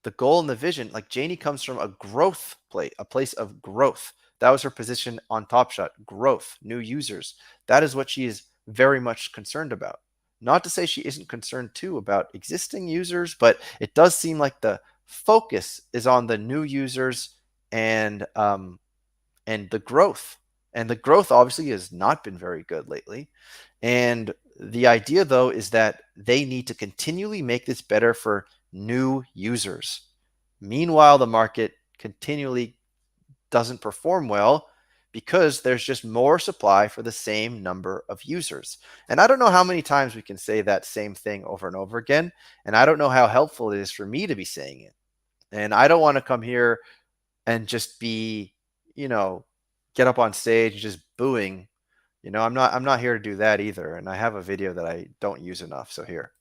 [SPEAKER 1] the goal and the vision, like Janie comes from a growth play, a place of growth. That was her position on Top Shot, growth, new users. That is what she is very much concerned about. Not to say she isn't concerned too about existing users, but it does seem like the focus is on the new users and the growth. And the growth obviously has not been very good lately. And the idea, though, is that they need to continually make this better for new users. Meanwhile, the market continually doesn't perform well because there's just more supply for the same number of users. And I don't know how many times we can say that same thing over and over again. And I don't know how helpful it is for me to be saying it. And I don't want to come here and just be, get up on stage and just booing. I'm not here to do that either. And I have a video that I don't use enough. So here.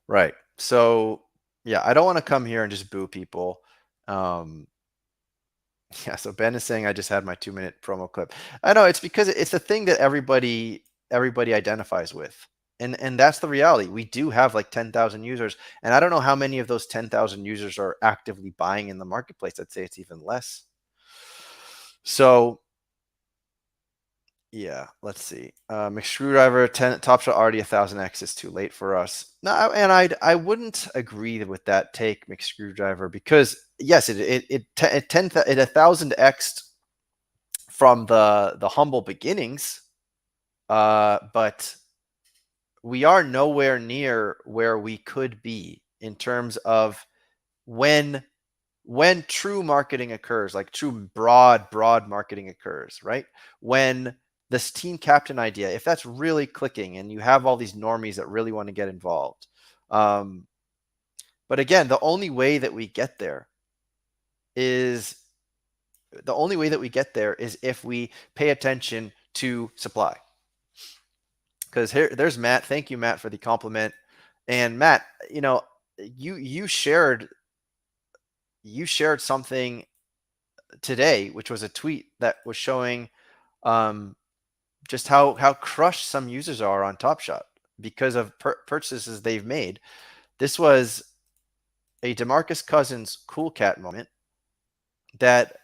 [SPEAKER 1] Right. So yeah, I don't want to come here and just boo people. Yeah, so Ben is saying I just had my 2-minute promo clip. I know it's because it's a thing that everybody identifies with. And that's the reality. We do have like 10,000 users, and I don't know how many of those 10,000 users are actively buying in the marketplace. I'd say it's even less. So yeah, let's see. McScrewdriver, Top Shot already 1000x is too late for us. No, and I wouldn't agree with that take, McScrewdriver, because yes, it 1000x from the humble beginnings, but we are nowhere near where we could be in terms of when true marketing occurs, like true broad marketing occurs, right? When this team captain idea, if that's really clicking and you have all these normies that really want to get involved. But again, the only way that we get there is if we pay attention to supply. Because there's Matt. Thank you, Matt, for the compliment. And Matt, you shared something today, which was a tweet that was showing just how crushed some users are on Top Shot because of purchases they've made. This was a DeMarcus Cousins Cool Cat moment that,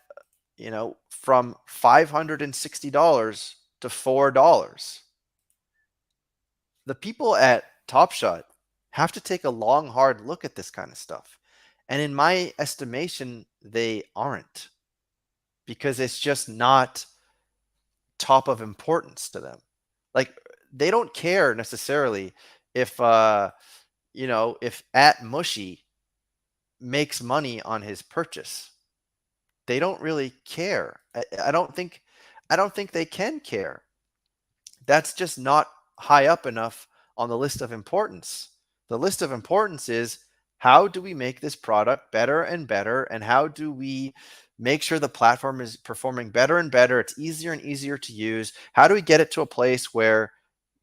[SPEAKER 1] from $560 to $4. The people at Top Shot have to take a long, hard look at this kind of stuff. And in my estimation, they aren't, because it's just not top of importance to them. Like, they don't care necessarily if if @Mushy makes money on his purchase. They don't really care. I don't think they can care. That's just not high up enough on the list of importance. The list of importance is, how do we make this product better and better, and how do we make sure the platform is performing better and better, it's easier and easier to use? How do we get it to a place where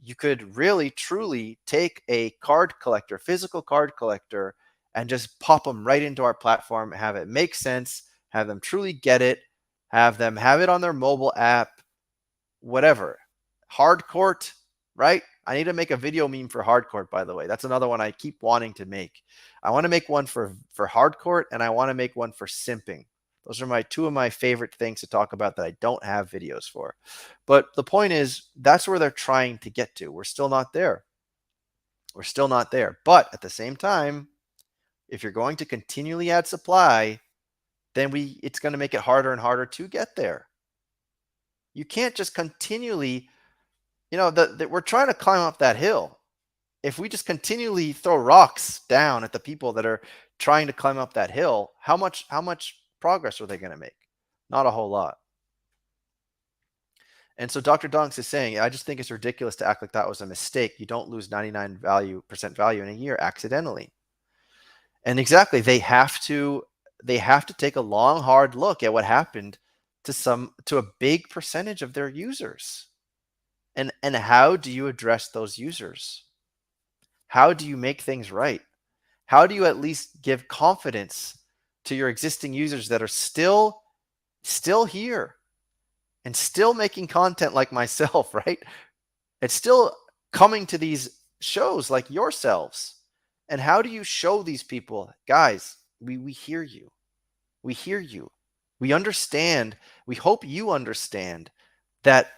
[SPEAKER 1] you could really truly take a card collector, physical card collector, and just pop them right into our platform, have it make sense, have them truly get it, have them have it on their mobile app, whatever. Hardcourt, right? I need to make a video meme for Hardcourt, by the way. That's another one I keep wanting to make. I want to make one for Hardcourt, and I want to make one for simping. Those are two of my favorite things to talk about that I don't have videos for. But the point is, that's where they're trying to get to. We're still not there. We're still not there. But at the same time, if you're going to continually add supply, then it's going to make it harder and harder to get there. You can't just continually, we're trying to climb up that hill. If we just continually throw rocks down at the people that are trying to climb up that hill, how much progress are they going to make? Not a whole lot. And so Dr. Dunks is saying, I just think it's ridiculous to act like that was a mistake. You don't lose 99% value in a year accidentally. And exactly, they have to take a long, hard look at what happened to a big percentage of their users. And how do you address those users? How do you make things right? How do you at least give confidence to your existing users that are still here and still making content like myself, right? It's still coming to these shows like yourselves. And how do you show these people, guys, we hear you. We hear you. We understand. We hope you understand that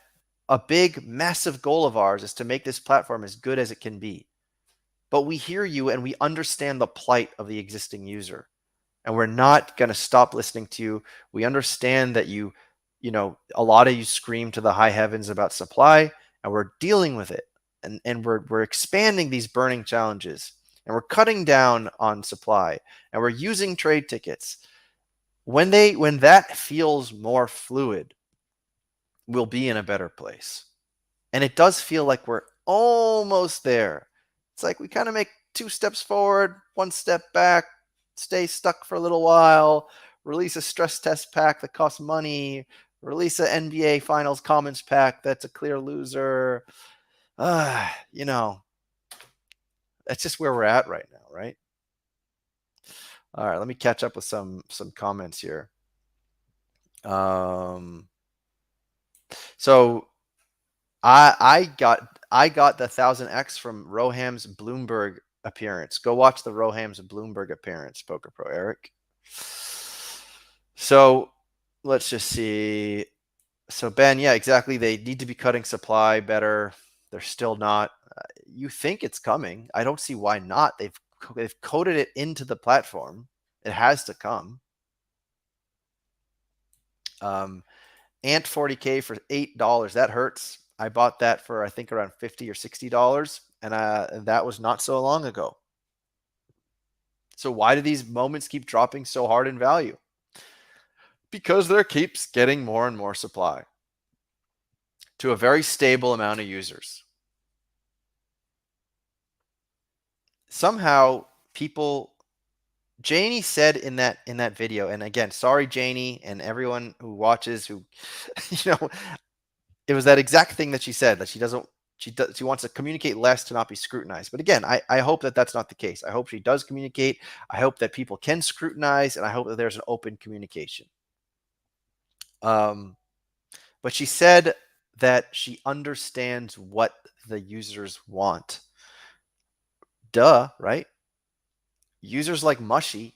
[SPEAKER 1] a big, massive goal of ours is to make this platform as good as it can be. But we hear you, and we understand the plight of the existing user. And we're not going to stop listening to you. We understand that a lot of you scream to the high heavens about supply, and we're dealing with it. And we're expanding these burning challenges, and we're cutting down on supply, and we're using trade tickets. When that feels more fluid, we'll be in a better place. And it does feel like we're almost there. It's like we kind of make 2 steps forward, 1 step back, stay stuck for a little while, release a stress test pack that costs money, release an NBA Finals Commons pack that's a clear loser. You know, that's just where we're at right now, right? All right, let me catch up with some comments here. So I got the 1000x from Roham's Bloomberg appearance. Go watch the Roham's Bloomberg appearance, Poker Pro Eric. So let's just see. So Ben, yeah, exactly. They need to be cutting supply better. They're still not. You think it's coming? I don't see why not. They've coded it into the platform. It has to come. Ant 40K for $8. That hurts. I bought that for I think around $50 or $60, and that was not so long ago. So why do these moments keep dropping so hard in value? Because there keeps getting more and more supply to a very stable amount of users. Somehow people, Janie said in that video, and again, sorry Janie and everyone who watches who, it was that exact thing that she said, that she wants to communicate less to not be scrutinized. But again, I hope that that's not the case. I hope she does communicate. I hope that people can scrutinize, and I hope that there's an open communication. But she said that she understands what the users want. Duh, right? Users like Mushy,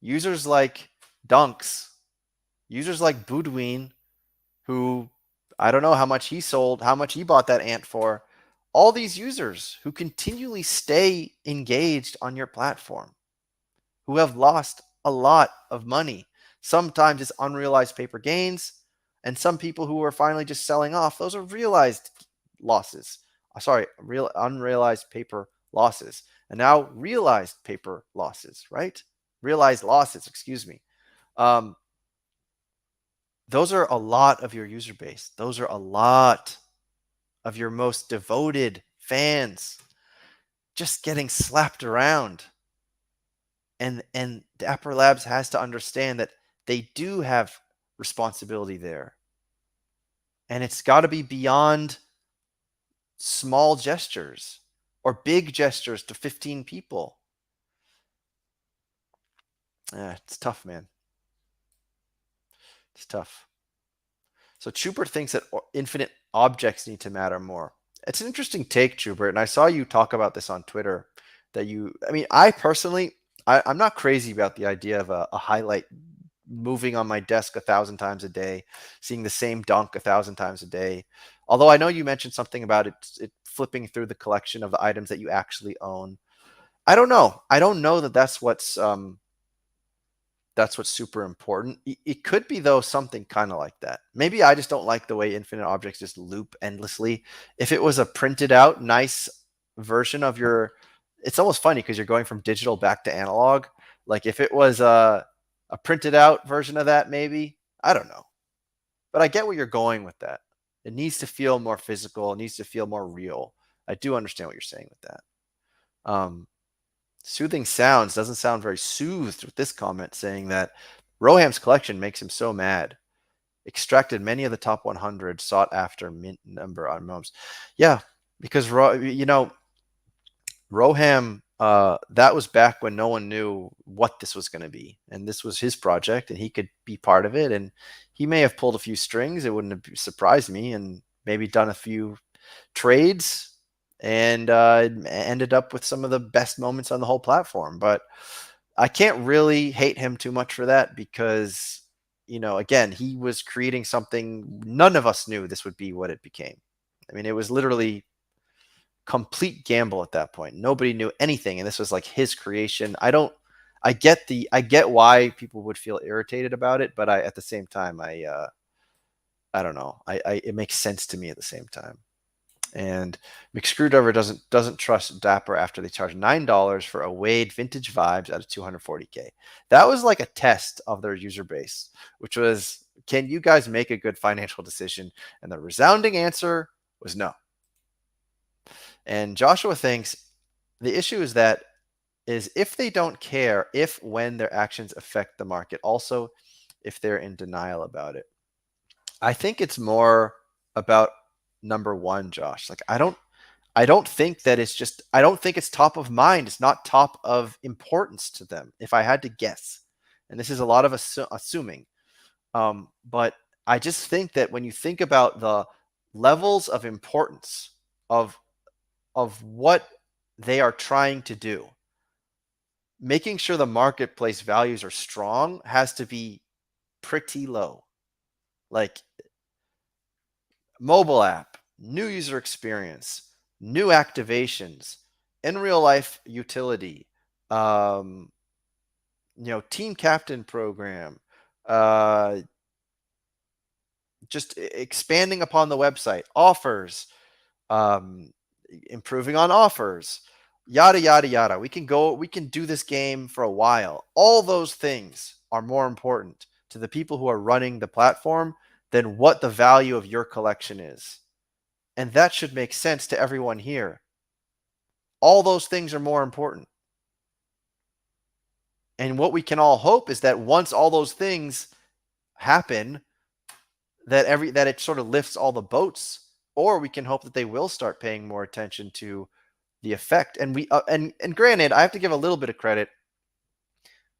[SPEAKER 1] users like Dunks, users like Boudouin, who I don't know how much he sold, how much he bought that ant for. All these users who continually stay engaged on your platform, who have lost a lot of money. Sometimes it's unrealized paper gains, and some people who are finally just selling off, those are realized losses. Unrealized paper losses. And now realized paper losses, right? Realized losses, excuse me. Those are a lot of your user base. Those are a lot of your most devoted fans just getting slapped around. And Dapper Labs has to understand that they do have responsibility there. And it's got to be beyond small gestures or big gestures to 15 people. It's tough, man. It's tough. So Schubert thinks that infinite objects need to matter more. It's an interesting take, Schubert, and I saw you talk about this on Twitter. I personally, I'm not crazy about the idea of a highlight moving on my desk 1,000 times a day, seeing the same dunk 1,000 times a day. Although I know you mentioned something about it flipping through the collection of the items that you actually own. I don't know. I don't know that that's what's super important. It could be, though, something kind of like that. Maybe I just don't like the way infinite objects just loop endlessly. If it was a printed out nice version of your, it's almost funny because you're going from digital back to analog. Like if it was a printed out version of that, maybe, I don't know. But I get where you're going with that. It needs to feel more physical. It needs to feel more real. I do understand what you're saying with that. Soothing Sounds doesn't sound very soothed with this comment, saying that Roham's collection makes him so mad. Extracted many of the top 100 sought after mint number on Moms. Yeah, because Roham, that was back when no one knew what this was going to be, and this was his project, and he could be part of it, and he may have pulled a few strings. It wouldn't have surprised me, and maybe done a few trades, and ended up with some of the best moments on the whole platform. But I can't really hate him too much for that because, again, he was creating something none of us knew this would be what it became. I mean, it was literally complete gamble at that point. Nobody knew anything, and this was like his creation. I get why people would feel irritated about it, but at the same time, I don't know. It makes sense to me at the same time. And McScrewdriver doesn't trust Dapper after they charge $9 for a Wade Vintage Vibes out of 240K. That was like a test of their user base, which was, can you guys make a good financial decision? And the resounding answer was no. And Joshua thinks the issue is if they don't care if when their actions affect the market, also if they're in denial about it. I think it's more about number one, Josh. Like I don't think that it's just, I don't think it's top of mind. It's not top of importance to them, if I had to guess. And this is a lot of assuming. But I just think that when you think about the levels of importance of what they are trying to do, making sure the marketplace values are strong has to be pretty low. Like mobile app, new user experience, new activations, in real life utility, team captain program, just expanding upon the website, offers, improving on offers, yada, yada, yada. We can do this game for a while. All those things are more important to the people who are running the platform than what the value of your collection is. And that should make sense to everyone here. All those things are more important. And what we can all hope is that once all those things happen, that it sort of lifts all the boats, or we can hope that they will start paying more attention to the effect. And and granted, I have to give a little bit of credit.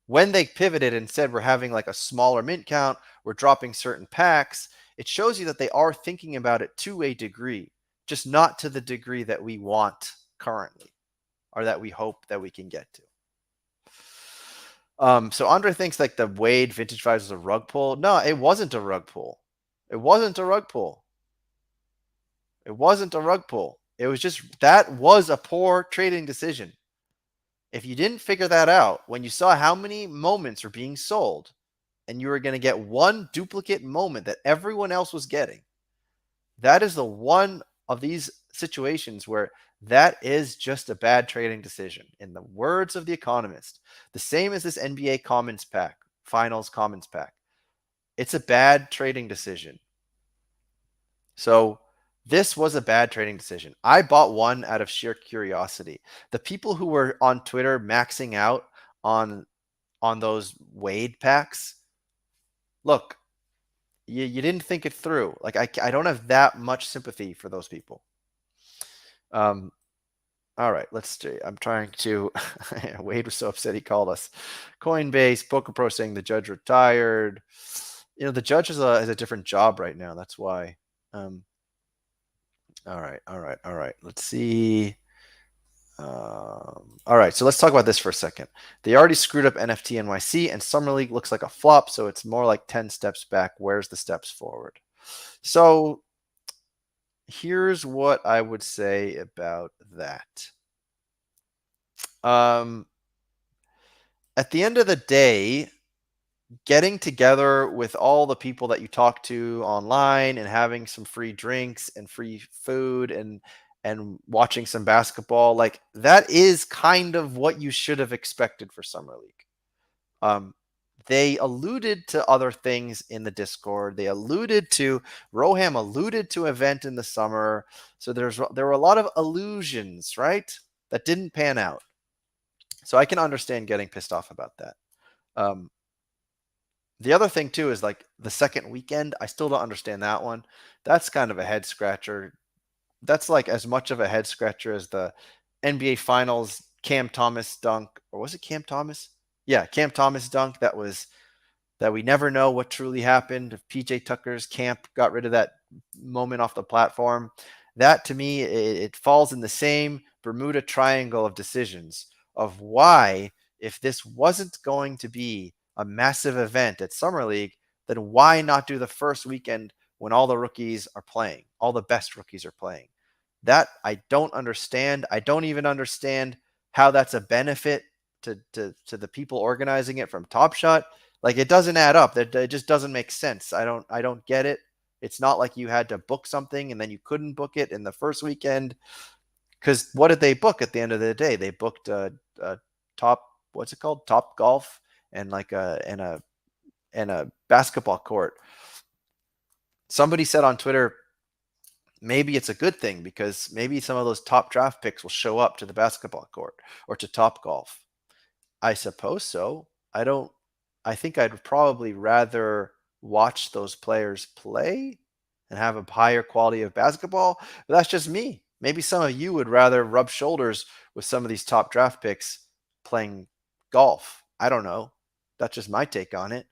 [SPEAKER 1] When they pivoted and said we're having like a smaller mint count, we're dropping certain packs, it shows you that they are thinking about it to a degree, just not to the degree that we want currently, or that we hope that we can get to. So Andre thinks like the Wade Vintage Vibes was a rug pull. No, it wasn't a rug pull. It wasn't a rug pull. It wasn't a rug pull. It was just, that was a poor trading decision. If you didn't figure that out, when you saw how many moments were being sold, and you were going to get one duplicate moment that everyone else was getting, that is the one of these situations where that is just a bad trading decision. In the words of The Economist, the same as this NBA Commons pack, Finals Commons pack. It's a bad trading decision. So this was a bad trading decision. I bought one out of sheer curiosity. The people who were on Twitter maxing out on those Wade packs, look, you didn't think it through. Like I don't have that much sympathy for those people. All right, let's see. I'm trying to. Wade was so upset he called us. Coinbase, Poker Pro saying the judge retired. The judge has a different job right now. That's why. All right. Let's see. All right, so let's talk about this for a second. They already screwed up NFT NYC, and Summer League looks like a flop, so it's more like 10 steps back. Where's the steps forward? So here's what I would say about that. At the end of the day, getting together with all the people that you talk to online and having some free drinks and free food and watching some basketball, like that is kind of what you should have expected for Summer League. They alluded to other things in the Discord. Roham alluded to event in the summer. So there were a lot of allusions, right, that didn't pan out. So I can understand getting pissed off about that. The other thing too is like the second weekend. I still don't understand that one. That's kind of a head scratcher. That's like as much of a head scratcher as the NBA Finals Cam Thomas dunk, or was it Cam Thomas? Yeah, Cam Thomas dunk. That we never know what truly happened. If PJ Tucker's camp got rid of that moment off the platform, that to me it falls in the same Bermuda Triangle of decisions of why, if this wasn't going to be a massive event at Summer League, then why not do the first weekend when all the rookies are playing, all the best rookies are playing? That I don't understand. I don't even understand how that's a benefit to the people organizing it from Top Shot. Like it doesn't add up. It just doesn't make sense. I don't get it. It's not like you had to book something and then you couldn't book it in the first weekend. Because what did they book at the end of the day? They booked a top, what's it called, Top Golf, and like a basketball court. Somebody said on Twitter, maybe it's a good thing because maybe some of those top draft picks will show up to the basketball court or to Top Golf. I suppose so. I think I'd probably rather watch those players play and have a higher quality of basketball. But that's just me. Maybe some of you would rather rub shoulders with some of these top draft picks playing golf. I don't know. That's just my take on it.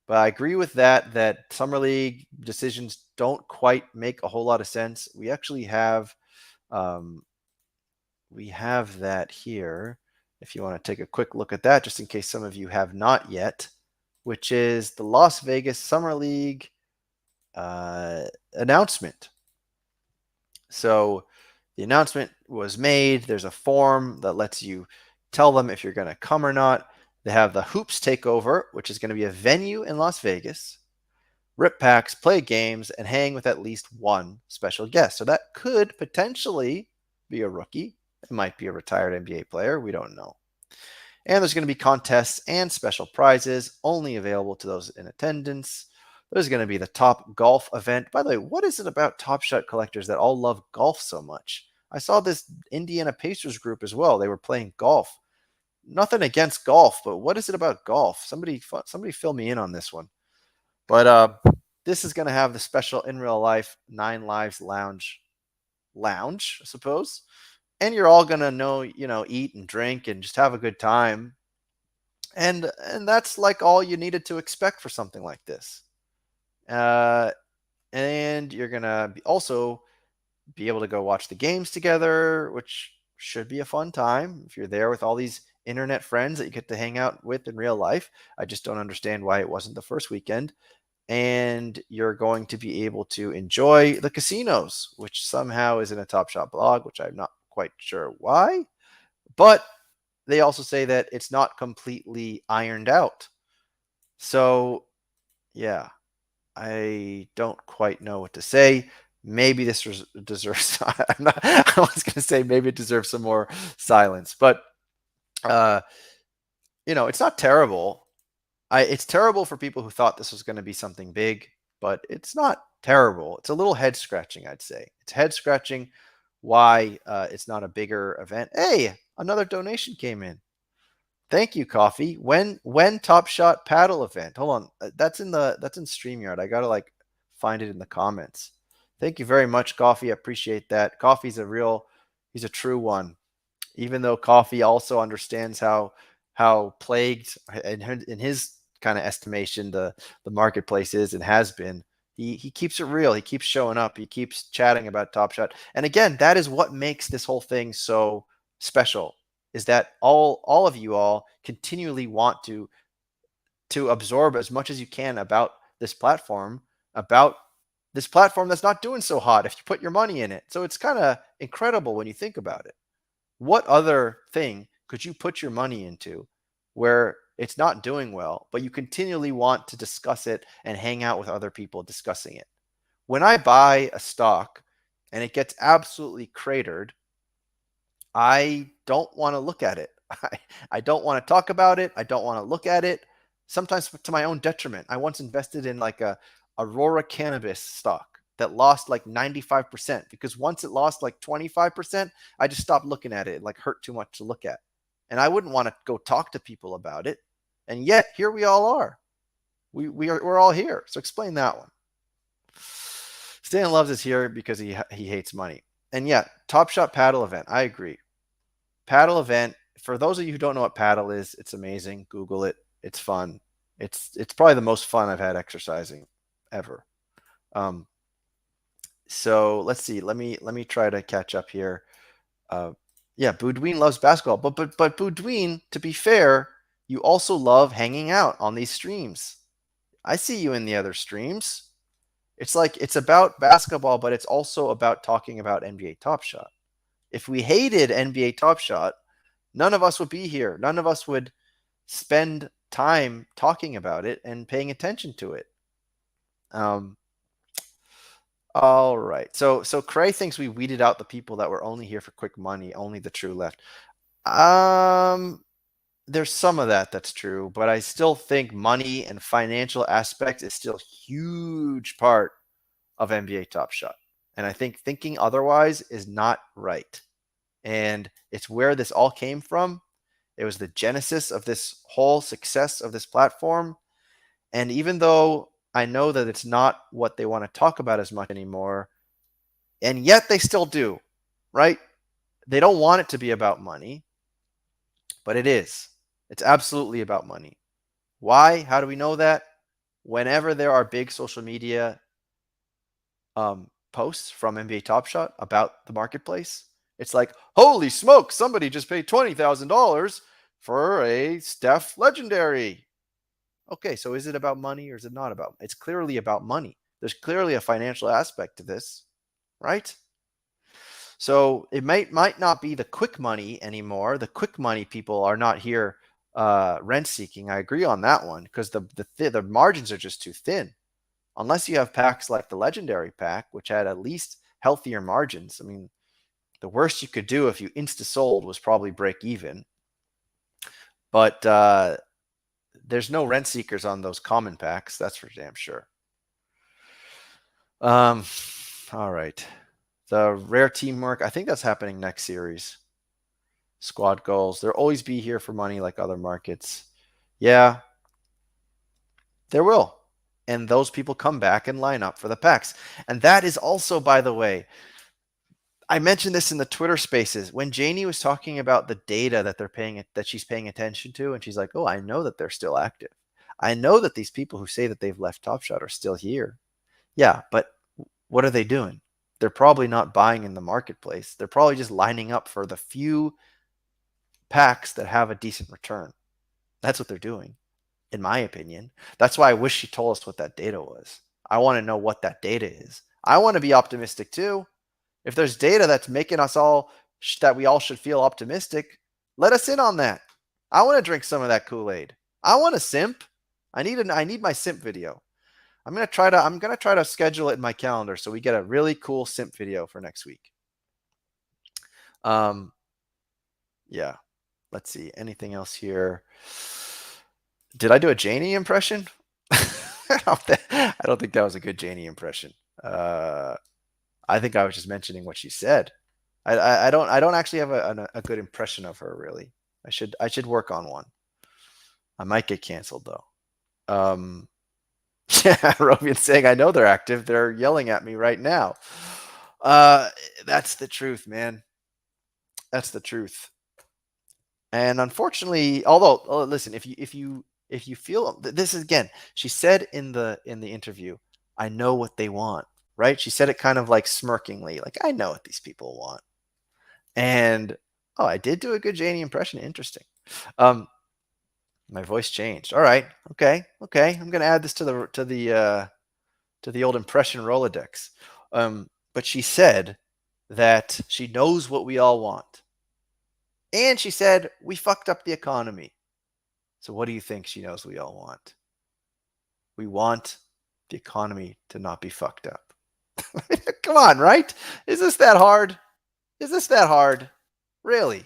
[SPEAKER 1] But I agree with that Summer League decisions don't quite make a whole lot of sense. We actually have that here. If you want to take a quick look at that, just in case some of you have not yet, which is the Las Vegas Summer League announcement. So the announcement was made. There's a form that lets you tell them if you're going to come or not. They have the Hoops Takeover, which is going to be a venue in Las Vegas. Rip packs, play games, and hang with at least one special guest. So that could potentially be a rookie. It might be a retired NBA player. We don't know. And there's going to be contests and special prizes only available to those in attendance. There's going to be the Top Golf event. By the way, what is it about Top Shot collectors that all love golf so much? I saw this Indiana Pacers group as well. They were playing golf. Nothing against golf, but what is it about golf? Somebody fill me in on this one. But this is going to have the special in real life 9 Lives lounge, I suppose. And you're all going to eat and drink and just have a good time. And that's like all you needed to expect for something like this. And you're going to also be able to go watch the games together, which should be a fun time if you're there with all these internet friends that you get to hang out with in real life. I just don't understand why it wasn't the first weekend. And you're going to be able to enjoy the casinos, which somehow is in a Top Shot blog, which I'm not quite sure why. But they also say that it's not completely ironed out. So, yeah, I don't quite know what to say. Maybe this deserves, I was going to say maybe it deserves some more silence. But, it's not terrible. It's terrible for people who thought this was going to be something big, but it's not terrible. It's a little head scratching, I'd say. It's head scratching why it's not a bigger event. Hey, another donation came in. Thank you, Coffee. When Top Shot paddle event? Hold on, that's in StreamYard. I gotta find it in the comments. Thank you very much, Coffee. I appreciate that. Coffee's he's a true one. Even though Coffee also understands how plagued in his kind of estimation the marketplace is and has been. He keeps it real. He keeps showing up. He keeps chatting about Top Shot. And again, that is what makes this whole thing so special, is that all of you all continually want to absorb as much as you can about this platform that's not doing so hot if you put your money in it. So it's kind of incredible when you think about it. What other thing could you put your money into where it's not doing well, but you continually want to discuss it and hang out with other people discussing it? When I buy a stock and it gets absolutely cratered, I don't want to look at it. I don't want to talk about it. I don't want to look at it, sometimes to my own detriment. I once invested in a Aurora Cannabis stock that lost 95% because once it lost 25%, I just stopped looking at it. It hurt too much to look at. And I wouldn't want to go talk to people about it. And yet here we all are. We're all here. So explain that one. Stan Loves is here because he hates money. And yeah, Top Shot paddle event. I agree. Paddle event. For those of you who don't know what paddle is, it's amazing. Google it. It's fun. It's probably the most fun I've had exercising ever. So let's see. Let me try to catch up here. Yeah, Boudouin loves basketball, but Boudouin, to be fair, you also love hanging out on these streams. I see you in the other streams. It's about basketball, but it's also about talking about NBA Top Shot. If we hated NBA Top Shot, none of us would be here. None of us would spend time talking about it and paying attention to it. All right. So Cray thinks we weeded out the people that were only here for quick money, only the true left. There's some of that that's true, but I still think money and financial aspect is still a huge part of NBA Top Shot. And I think thinking otherwise is not right. And it's where this all came from. It was the genesis of this whole success of this platform. And even though I know that it's not what they want to talk about as much anymore, and yet they still do, right? They don't want it to be about money, but it is. It's absolutely about money. Why? How do we know that? Whenever there are big social media posts from NBA Top Shot about the marketplace, it's like, holy smoke, somebody just paid $20,000 for a Steph Legendary. Okay, so is it about money or is it not about? It's clearly about money. There's clearly a financial aspect to this, right? So it might not be the quick money anymore. The quick money people are not here rent seeking. I agree on that one because the margins are just too thin. Unless you have packs like the Legendary pack, which had at least healthier margins. I mean, the worst you could do if you insta sold was probably break even. But there's no rent seekers on those common packs. That's for damn sure. All right. The rare teamwork. I think that's happening next series. Squad goals. There'll always be here for money like other markets. Yeah, there will. And those people come back and line up for the packs. And that is also, by the way, I mentioned this in the Twitter spaces when Janie was talking about the data that she's paying attention to, and she's like, "Oh, I know that they're still active. I know that these people who say that they've left Top Shot are still here." Yeah, but what are they doing? They're probably not buying in the marketplace. They're probably just lining up for the few packs that have a decent return. That's what they're doing, in my opinion. That's why I wish she told us what that data was. I want to know what that data is. I want to be optimistic too. If there's data that's making us all that we all should feel optimistic, let us in on that. I want to drink some of that Kool-Aid. I want to simp. I need my simp video. I'm gonna try to schedule it in my calendar so we get a really cool simp video for next week. Yeah. Let's see. Anything else here? Did I do a Janie impression? I don't think that was a good Janie impression. I think I was just mentioning what she said. I don't actually have a good impression of her really. I should work on one. I might get canceled though. Yeah, Rovian's saying I know they're active. They're yelling at me right now. That's the truth, man. That's the truth. And unfortunately, although listen, if you feel this is again, she said in the interview, I know what they want, right? She said it kind of like smirkingly, like I know what these people want. And oh, I did do a good Janie impression. Interesting. My voice changed. All right. Okay. I'm gonna add this to the old impression Rolodex. But she said that she knows what we all want. And she said, we fucked up the economy. So what do you think she knows we all want? We want the economy to not be fucked up. Come on, right? Is this that hard? Is this that hard? Really?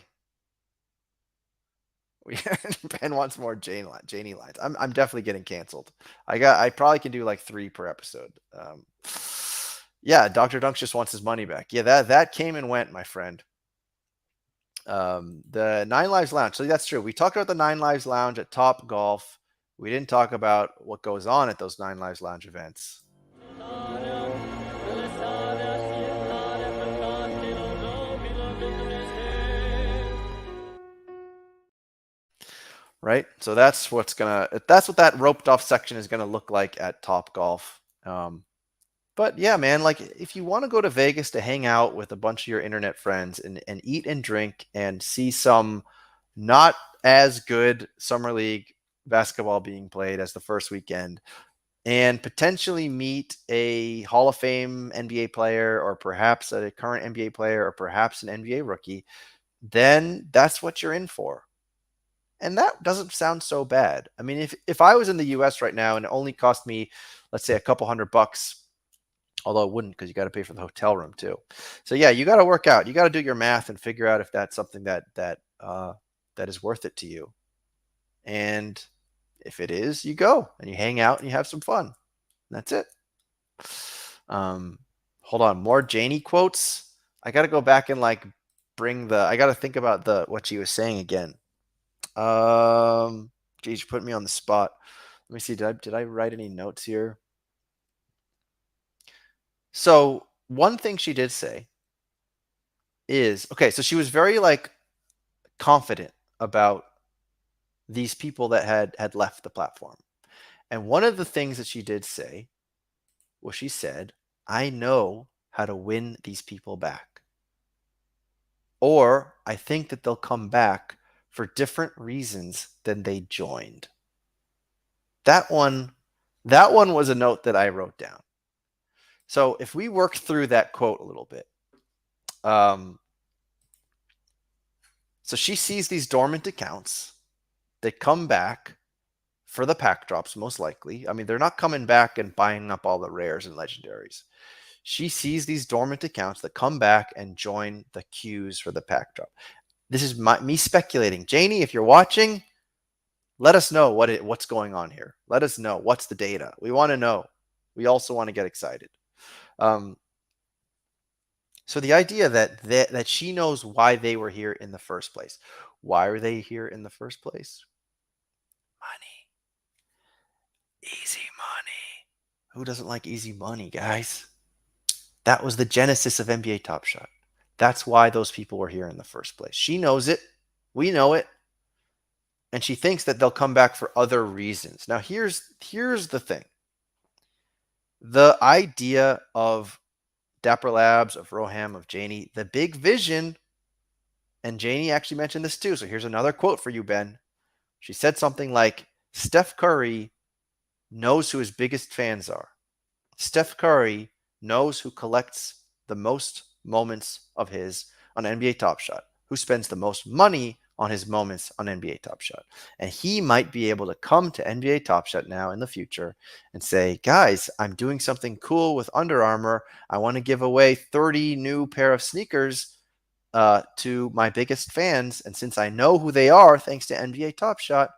[SPEAKER 1] Ben wants more Janie lines. I'm definitely getting canceled. I probably can do like 3 per episode. Yeah, Dr. Dunks just wants his money back. Yeah, that came and went, my friend. The 9 Lives Lounge. So that's true. We talked about the 9 Lives Lounge at Top Golf. We didn't talk about what goes on at those 9 Lives Lounge events. Right? So that's what that roped off section is gonna look like at Top Golf. But yeah, man, like if you want to go to Vegas to hang out with a bunch of your internet friends and eat and drink and see some not as good summer league basketball being played as the first weekend and potentially meet a Hall of Fame NBA player or perhaps a current NBA player or perhaps an NBA rookie, then that's what you're in for. And that doesn't sound so bad. I mean, if I was in the US right now and it only cost me, let's say, a couple $100 Although it wouldn't, because you got to pay for the hotel room too. So yeah, you got to work out. You got to do your math and figure out if that's something that is worth it to you. And if it is, you go and you hang out and you have some fun. That's it. Hold on, more Janie quotes. I got to go back and like I got to think about what she was saying again. Geez, you put me on the spot. Let me see. Did I write any notes here? So one thing she did say is, okay, so she was very like confident about these people that had left the platform. And one of the things that she did say was she said, I know how to win these people back. Or I think that they'll come back for different reasons than they joined. That one was a note that I wrote down. So if we work through that quote a little bit, so she sees these dormant accounts. They come back for the pack drops, most likely. I mean, they're not coming back and buying up all the rares and legendaries. She sees these dormant accounts that come back and join the queues for the pack drop. This is me speculating. Janie, if you're watching, let us know what's going on here. Let us know. What's the data? We want to know. We also want to get excited. So the idea that she knows why they were here in the first place. Why are they here in the first place? Money. Easy money. Who doesn't like easy money, guys? That was the genesis of NBA Top Shot. That's why those people were here in the first place. She knows it. We know it. And she thinks that they'll come back for other reasons. Now, here's the thing. The idea of Dapper Labs, of Roham, of Janie, the big vision, and Janie actually mentioned this too. So here's another quote for you, Ben. She said something like, Steph Curry knows who his biggest fans are. Steph Curry knows who collects the most moments of his on NBA Top Shot, who spends the most money on his moments on NBA Top Shot. And he might be able to come to NBA Top Shot now in the future and say, guys, I'm doing something cool with Under Armour. I want to give away 30 new pair of sneakers to my biggest fans. And since I know who they are, thanks to NBA Top Shot,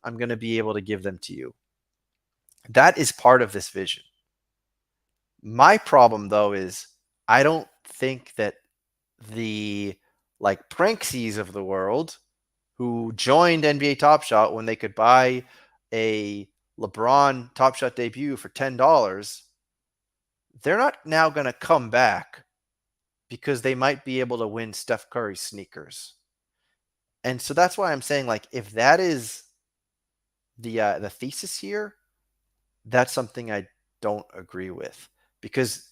[SPEAKER 1] I'm going to be able to give them to you. That is part of this vision. My problem, though, is I don't think that the like Pranksies of the world who joined NBA Top Shot when they could buy a LeBron Top Shot debut for $10, they're not now going to come back because they might be able to win Steph Curry sneakers. And so that's why I'm saying, like, if that is the thesis here, that's something I don't agree with, because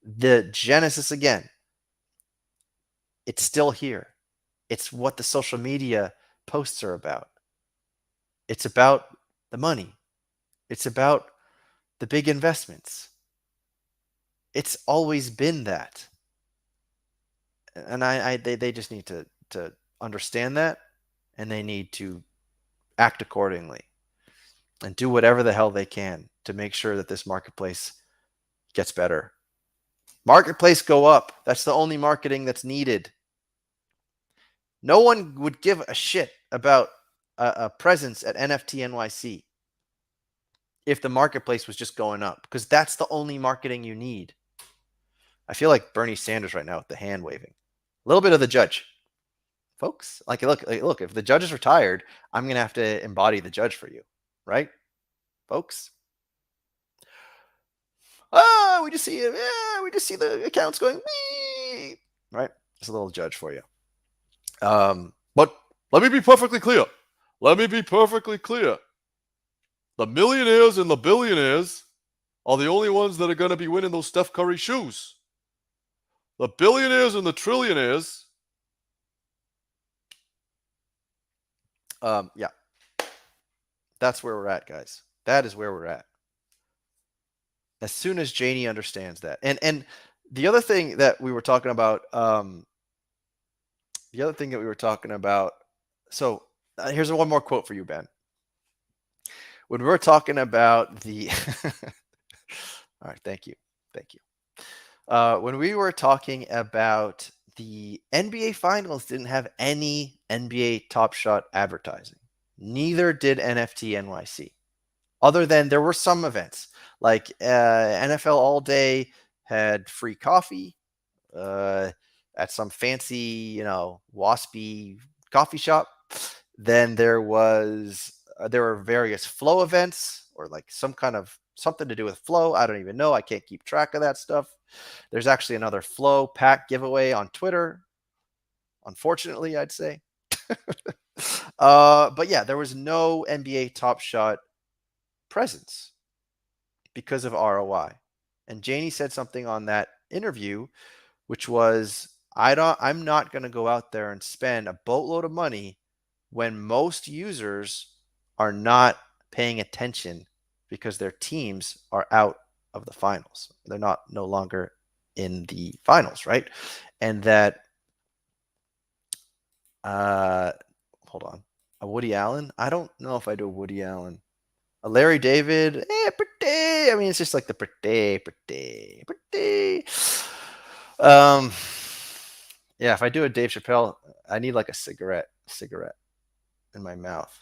[SPEAKER 1] the genesis, again, it's still here. It's what the social media posts are about. It's about the money. It's about the big investments. It's always been that. And they just need to understand that, and they need to act accordingly and do whatever the hell they can to make sure that this marketplace gets better. Marketplace go up. That's the only marketing that's needed. No one would give a shit about a presence at NFT NYC if the marketplace was just going up, because that's the only marketing you need. I feel like Bernie Sanders right now with the hand waving. A little bit of the judge. Folks, look, if the judge is retired, I'm going to have to embody the judge for you, right? Folks? We just see the accounts going, wee, right? It's a little judge for you.
[SPEAKER 2] But let me be perfectly clear. The millionaires and the billionaires are the only ones that are going to be winning those Steph Curry shoes. The billionaires and the trillionaires.
[SPEAKER 1] Yeah. That's where we're at, guys. That is where we're at. As soon as Janie understands that. And the other thing that we were talking about, so here's one more quote for you, Ben. When we were talking about the all right, thank you. when we were talking about the NBA Finals, didn't have any NBA Top Shot advertising. Neither did NFT NYC. Other than there were some events like NFL All Day had free coffee at some fancy, waspy coffee shop. Then there were various flow events or like some kind of something to do with flow. I don't even know. I can't keep track of that stuff. There's actually another flow pack giveaway on Twitter. Unfortunately, I'd say. But yeah, there was no NBA Top Shot presence because of ROI. And Janie said something on that interview, which was, I'm not going to go out there and spend a boatload of money when most users are not paying attention because their teams are out of the finals. They're no longer in the finals, right? And that hold on. A Woody Allen? I don't know if I do a Woody Allen. A Larry David? Pretty. I mean, it's just like the pretty. Yeah, if I do a Dave Chappelle, I need like a cigarette in my mouth.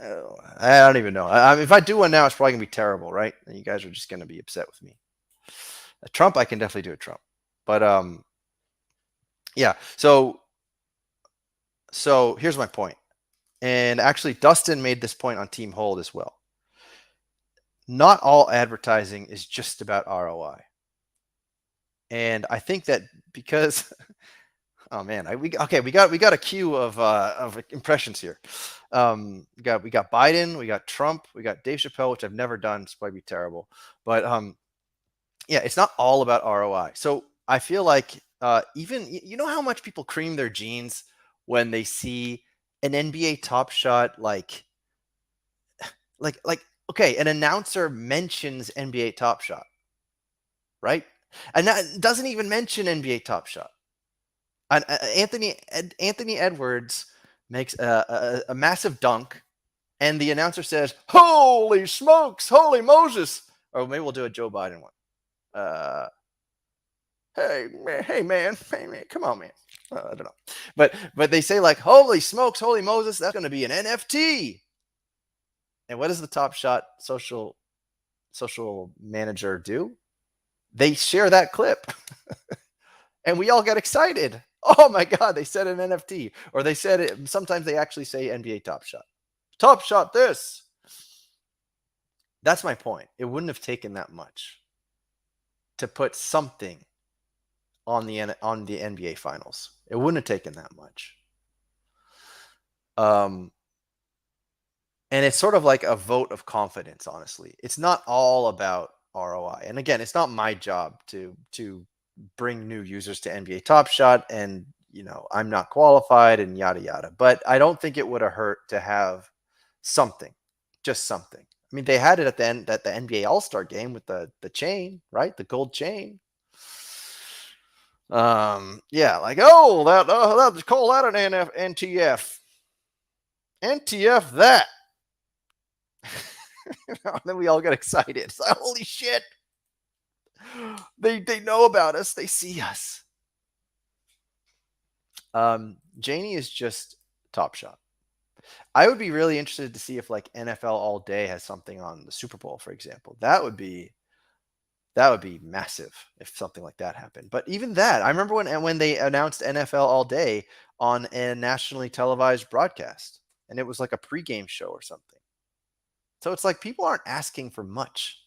[SPEAKER 1] I don't even know. If I do one now, it's probably gonna be terrible, right? And you guys are just gonna be upset with me. A Trump, I can definitely do a Trump, but yeah. So here's my point, and actually, Dustin made this point on Team Hold as well. Not all advertising is just about ROI, and I think that because oh man, we got a queue of impressions here. We got Biden, we got Trump, we got Dave Chappelle, which I've never done. It's probably terrible, but yeah, it's not all about ROI. So I feel like even how much people cream their jeans when they see an NBA Top Shot like okay, an announcer mentions NBA Top Shot, right? And that doesn't even mention NBA Top Shot. And Anthony Edwards makes a massive dunk, and the announcer says, "Holy smokes, holy Moses!" Or maybe we'll do a Joe Biden one. Hey man, come on, man. I don't know, but they say like, "Holy smokes, holy Moses!" That's going to be an NFT. And what does the Top Shot social manager do? They share that clip, and we all get excited. Oh my God, they said an NFT, or they said it. Sometimes they actually say NBA Top Shot. Top Shot this. That's my point. It wouldn't have taken that much to put something on the NBA Finals. It wouldn't have taken that much. And it's sort of like a vote of confidence, honestly. It's not all about ROI. And again, it's not my job to bring new users to NBA Top Shot, and I'm not qualified and yada yada. But I don't think it would have hurt to have something, just something. I mean, they had it at the NBA All-Star game with the chain, right? The gold chain. Yeah, like that call that an NTF. NTF that. And then we all get excited. It's like, holy shit. They know about us. They see us. Janie is just Top Shot. I would be really interested to see if like NFL All Day has something on the Super Bowl, for example. That would be massive if something like that happened. But even that, I remember when they announced NFL All Day on a nationally televised broadcast, and it was like a pregame show or something. So it's like people aren't asking for much.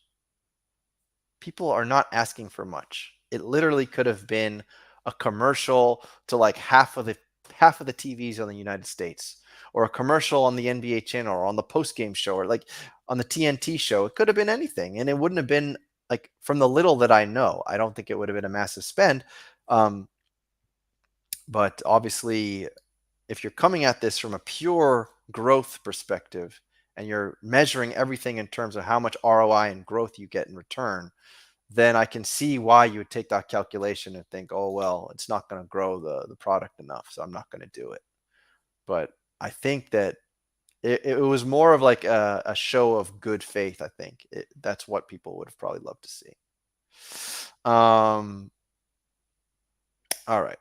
[SPEAKER 1] People are not asking for much. It literally could have been a commercial to like half of the TVs in the United States, or a commercial on the NBA channel, or on the post-game show, or like on the TNT show. It could have been anything, and it wouldn't have been like, from the little that I know, I don't think it would have been a massive spend. But obviously, if you're coming at this from a pure growth perspective, and you're measuring everything in terms of how much ROI and growth you get in return, then I can see why you would take that calculation and think, oh, well, it's not going to grow the product enough, so I'm not going to do it. But I think that it was more of like a show of good faith. I think that's what people would have probably loved to see. All right.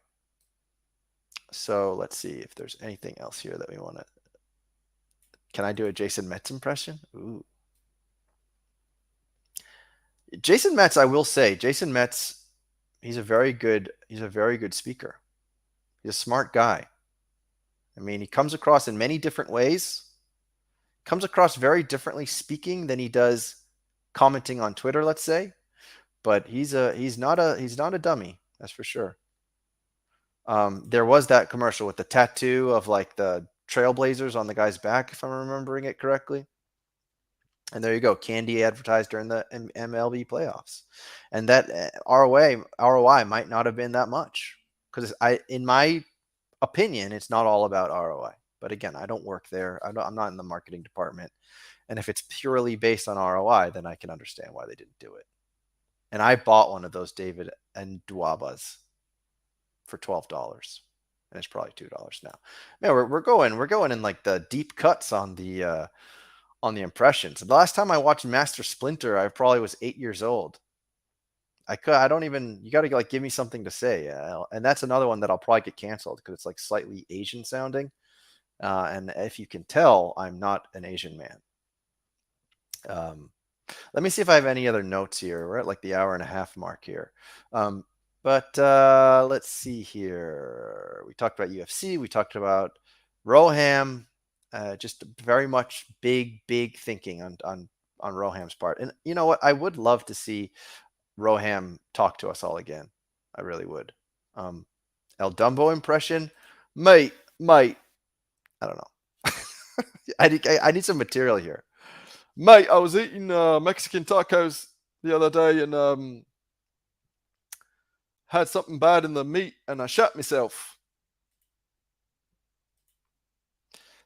[SPEAKER 1] So let's see if there's anything else here that we want to. Can I do a Jason Metz impression? Ooh. Jason Metz, I will say, Jason Metz, he's a very good speaker. He's a smart guy. I mean, he comes across in many different ways. Comes across very differently speaking than he does commenting on Twitter, let's say. But he's not a dummy, that's for sure. There was that commercial with the tattoo of like the Trailblazers on the guy's back, if I'm remembering it correctly. And there you go, candy advertised during the MLB playoffs, and that ROI might not have been that much, because in my opinion, it's not all about ROI. But again, I don't work there. I'm not in the marketing department, and if it's purely based on ROI, then I can understand why they didn't do it. And I bought one of those David and Duabas for $12, and it's probably $2 now. Man, we're going in like the deep cuts on the impressions. The last time I watched Master Splinter, I probably was 8 years old. I don't even, you got to like give me something to say. And that's another one that I'll probably get canceled because it's like slightly Asian sounding. And if you can tell, I'm not an Asian man. Let me see if I have any other notes here. We're at like the hour and a half mark here. But let's see here. We talked about UFC. We talked about Roham. Just very much big thinking on Roham's part. And you know what? I would love to see Roham talk to us all again. I really would. El Dumbo impression, mate. I don't know. I need some material here,
[SPEAKER 2] Mate, I was eating Mexican tacos the other day and had something bad in the meat, and I shot myself.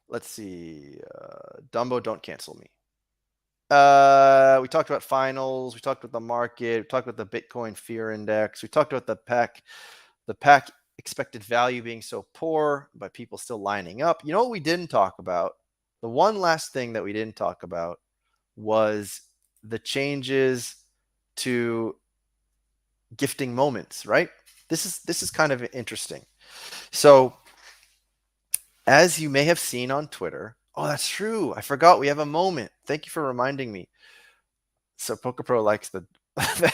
[SPEAKER 1] Let's see. Dumbo, don't cancel me. We talked about finals. We talked about the market. We talked about the Bitcoin fear index. We talked about the pack expected value being so poor, but people still lining up. You know what we didn't talk about? The one last thing that we didn't talk about was the changes to gifting moments, right? This is kind of interesting. So as you may have seen on Twitter, oh, that's true. I forgot we have a moment. Thank you for reminding me. So PokerPro likes the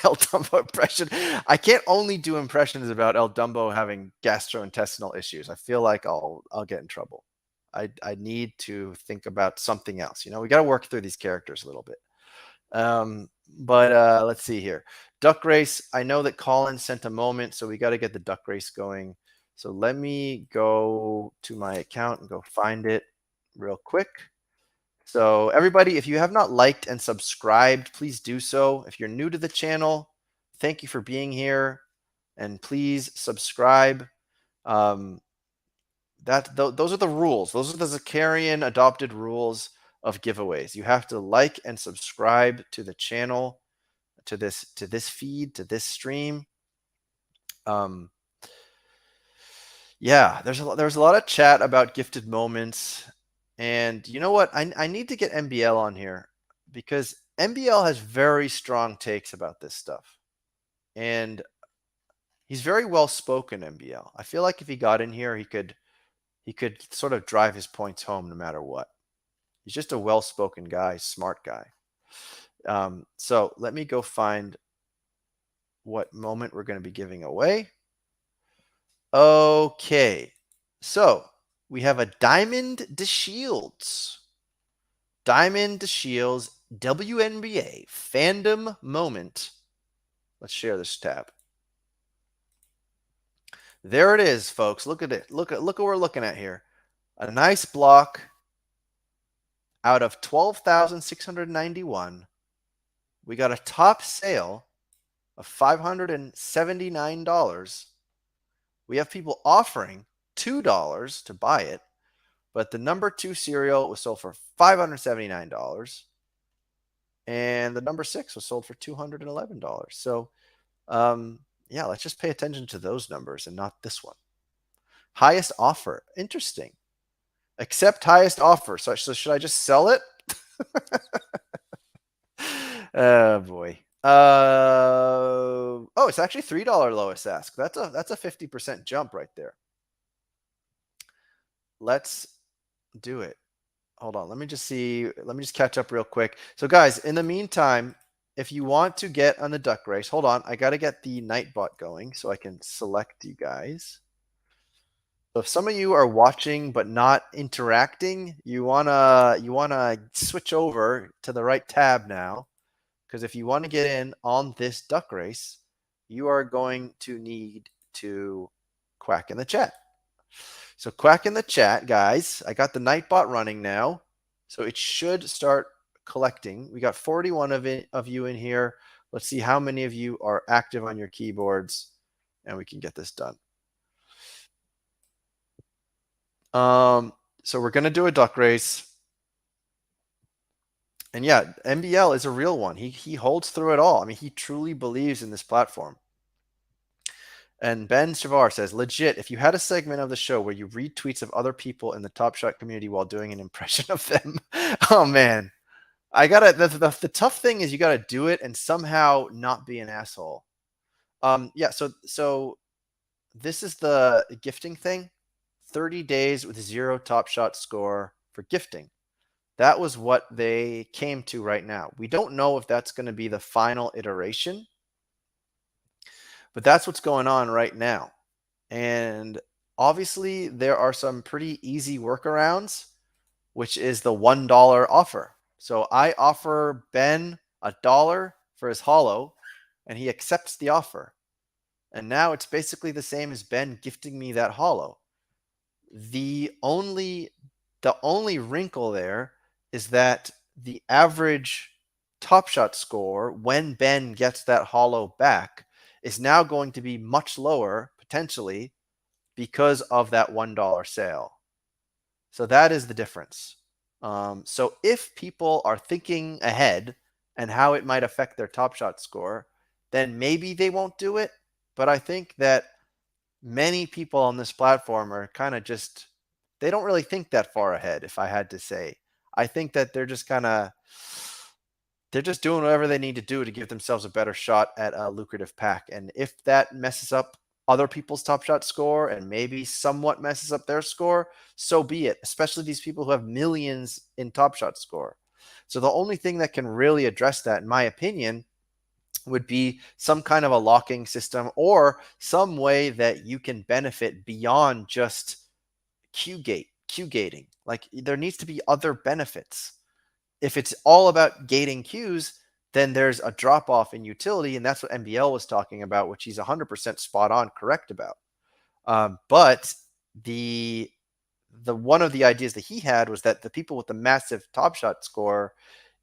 [SPEAKER 1] El Dumbo impression. I can't only do impressions about El Dumbo having gastrointestinal issues. I feel like I'll get in trouble. I need to think about something else. You know, we got to work through these characters a little bit. But let's see here. Duck Race. I know that Colin sent a moment, so we got to get the Duck Race going. So let me go to my account and go find it real quick. So everybody, if you have not liked and subscribed, please do so. If you're new to the channel, thank you for being here, and please subscribe. Those are the rules. Those are the Zakarian adopted rules of giveaways. You have to like and subscribe to the channel, to this feed, to this stream. Yeah, there's a lot of chat about gifted moments. And you know what? I need to get MBL on here, because MBL has very strong takes about this stuff. And he's very well spoken, MBL. I feel like if he got in here, he could sort of drive his points home no matter what. He's just a well-spoken guy, smart guy. So let me go find what moment we're going to be giving away. Okay. So we have a Diamond DeShields. Diamond DeShields WNBA fandom moment. Let's share this tab. There it is, folks. Look at it. Look at what we're looking at here. A nice block out of 12,691. We got a top sale of $579. We have people offering $2 to buy it, but the number 2 cereal was sold for $579, and the number 6 was sold for $211. So, yeah, let's just pay attention to those numbers and not this one. Highest offer, interesting. Accept highest offer. So should I just sell it? Oh boy. Oh, Oh, it's actually $3 lowest ask. That's a 50% jump right there. Let's do it. Hold on. Let me just see. Let me just catch up real quick. So guys, in the meantime, if you want to get on the duck race, hold on. I got to get the Nightbot going so I can select you guys. So if some of you are watching but not interacting, you wanna switch over to the right tab now, because if you want to get in on this duck race, you are going to need to quack in the chat. So quack in the chat, guys. I got the Nightbot running now, so it should start collecting. We got 41 of you in here. Let's see how many of you are active on your keyboards, and we can get this done. So we're going to do a duck race. And yeah, MBL is a real one. He holds through it all. I mean, he truly believes in this platform. And Ben Shavar says, legit, if you had a segment of the show where you read tweets of other people in the Top Shot community while doing an impression of them. Oh man. The tough thing is you gotta do it and somehow not be an asshole. Yeah, so this is the gifting thing. 30 days with 0 Top Shot score for gifting. That was what they came to right now. We don't know if that's going to be the final iteration, but that's what's going on right now. And obviously there are some pretty easy workarounds, which is the $1 offer. So I offer Ben $1 for his holo and he accepts the offer. And now it's basically the same as Ben gifting me that holo. The only wrinkle there is that the average Top Shot score when Ben gets that holo back is now going to be much lower potentially because of that $1 sale. So that is the difference. So if people are thinking ahead and how it might affect their Top Shot score, then maybe they won't do it. But I think that many people on this platform are kind of just, they don't really think that far ahead, if I had to say. I think that they're just doing whatever they need to do to give themselves a better shot at a lucrative pack. And if that messes up other people's Top Shot score and maybe somewhat messes up their score, so be it, especially these people who have millions in Top Shot score. So the only thing that can really address that, in my opinion, would be some kind of a locking system or some way that you can benefit beyond just queue gating. Like there needs to be other benefits. If it's all about gating queues, then there's a drop off in utility. And that's what MBL was talking about, which he's 100% spot on correct about. But the one of the ideas that he had was that the people with the massive Top Shot score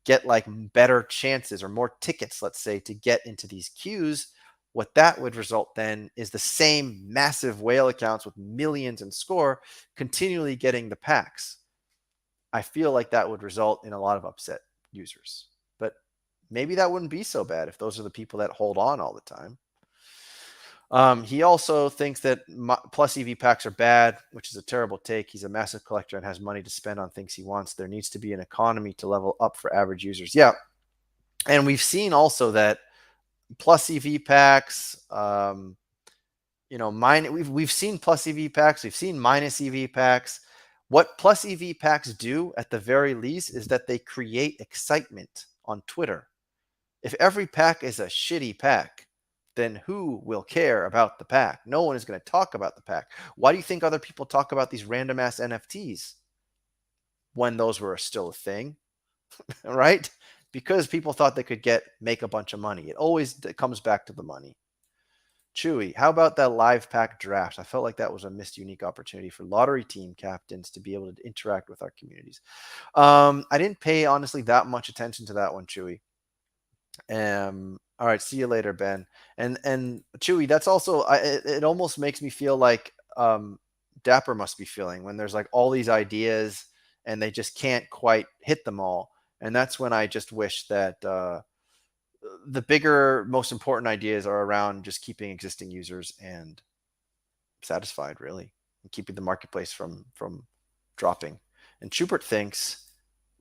[SPEAKER 1] get like better chances or more tickets, let's say, to get into these queues. What that would result then is the same massive whale accounts with millions in score continually getting the packs. I feel like that would result in a lot of upset users, but maybe that wouldn't be so bad if those are the people that hold on all the time. He also thinks that plus EV packs are bad, which is a terrible take. He's a massive collector and has money to spend on things he wants. There needs to be an economy to level up for average users. Yeah. And we've seen also that plus EV packs, we've seen plus EV packs, we've seen minus EV packs. What plus EV packs do at the very least is that they create excitement on Twitter. If every pack is a shitty pack, then who will care about the pack? No one is going to talk about the pack. Why do you think other people talk about these random ass NFTs when those were still a thing? Right? Because people thought they could make a bunch of money. It always comes back to the money. Chewy, how about that live pack draft? I felt like that was a missed unique opportunity for lottery team captains to be able to interact with our communities. I didn't pay honestly that much attention to that one, Chewy. All right, see you later, Ben. And Chewy, that's also it almost makes me feel like Dapper must be feeling when there's like all these ideas and they just can't quite hit them all. And that's when I just wish that the bigger, most important ideas are around just keeping existing users and satisfied, really, and keeping the marketplace from dropping. And Schubert thinks,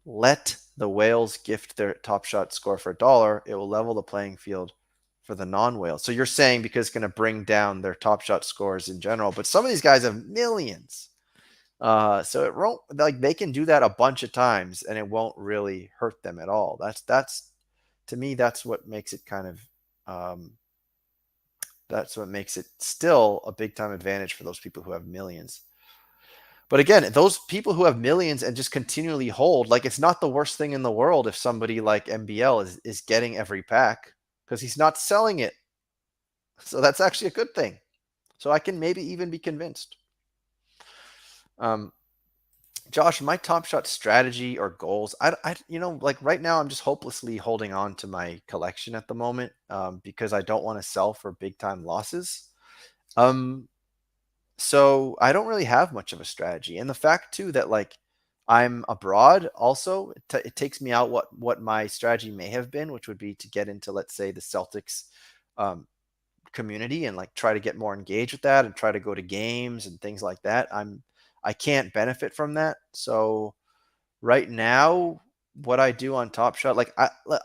[SPEAKER 1] let the whales gift their Top Shot score for $1. It will level the playing field for the non-whales. So you're saying because it's going to bring down their Top Shot scores in general, but some of these guys have millions. So it won't, like, they can do that a bunch of times and it won't really hurt them at all. That's to me, that's what makes it kind of that's what makes it still a big time advantage for those people who have millions. But again, those people who have millions and just continually hold, like, it's not the worst thing in the world if somebody like MBL is getting every pack because he's not selling it. So that's actually a good thing. So I can maybe even be convinced. Josh, my Top Shot strategy or goals, like right now, I'm just hopelessly holding on to my collection at the moment because I don't want to sell for big time losses. So I don't really have much of a strategy. And the fact too that, like, I'm abroad also, it takes me out what my strategy may have been, which would be to get into, let's say, the Celtics community and like try to get more engaged with that and try to go to games and things like that. I can't benefit from that. So right now, what I do on Top Shot, like,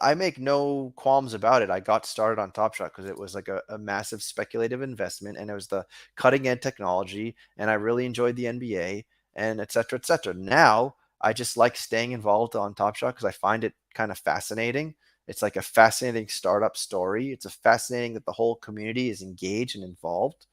[SPEAKER 1] I make no qualms about it. I got started on Top Shot because it was like a massive speculative investment, and it was the cutting edge technology, and I really enjoyed the NBA and et cetera, et cetera. Now I just like staying involved on Top Shot because I find it kind of fascinating. It's like a fascinating startup story. It's a fascinating that the whole community is engaged and involved.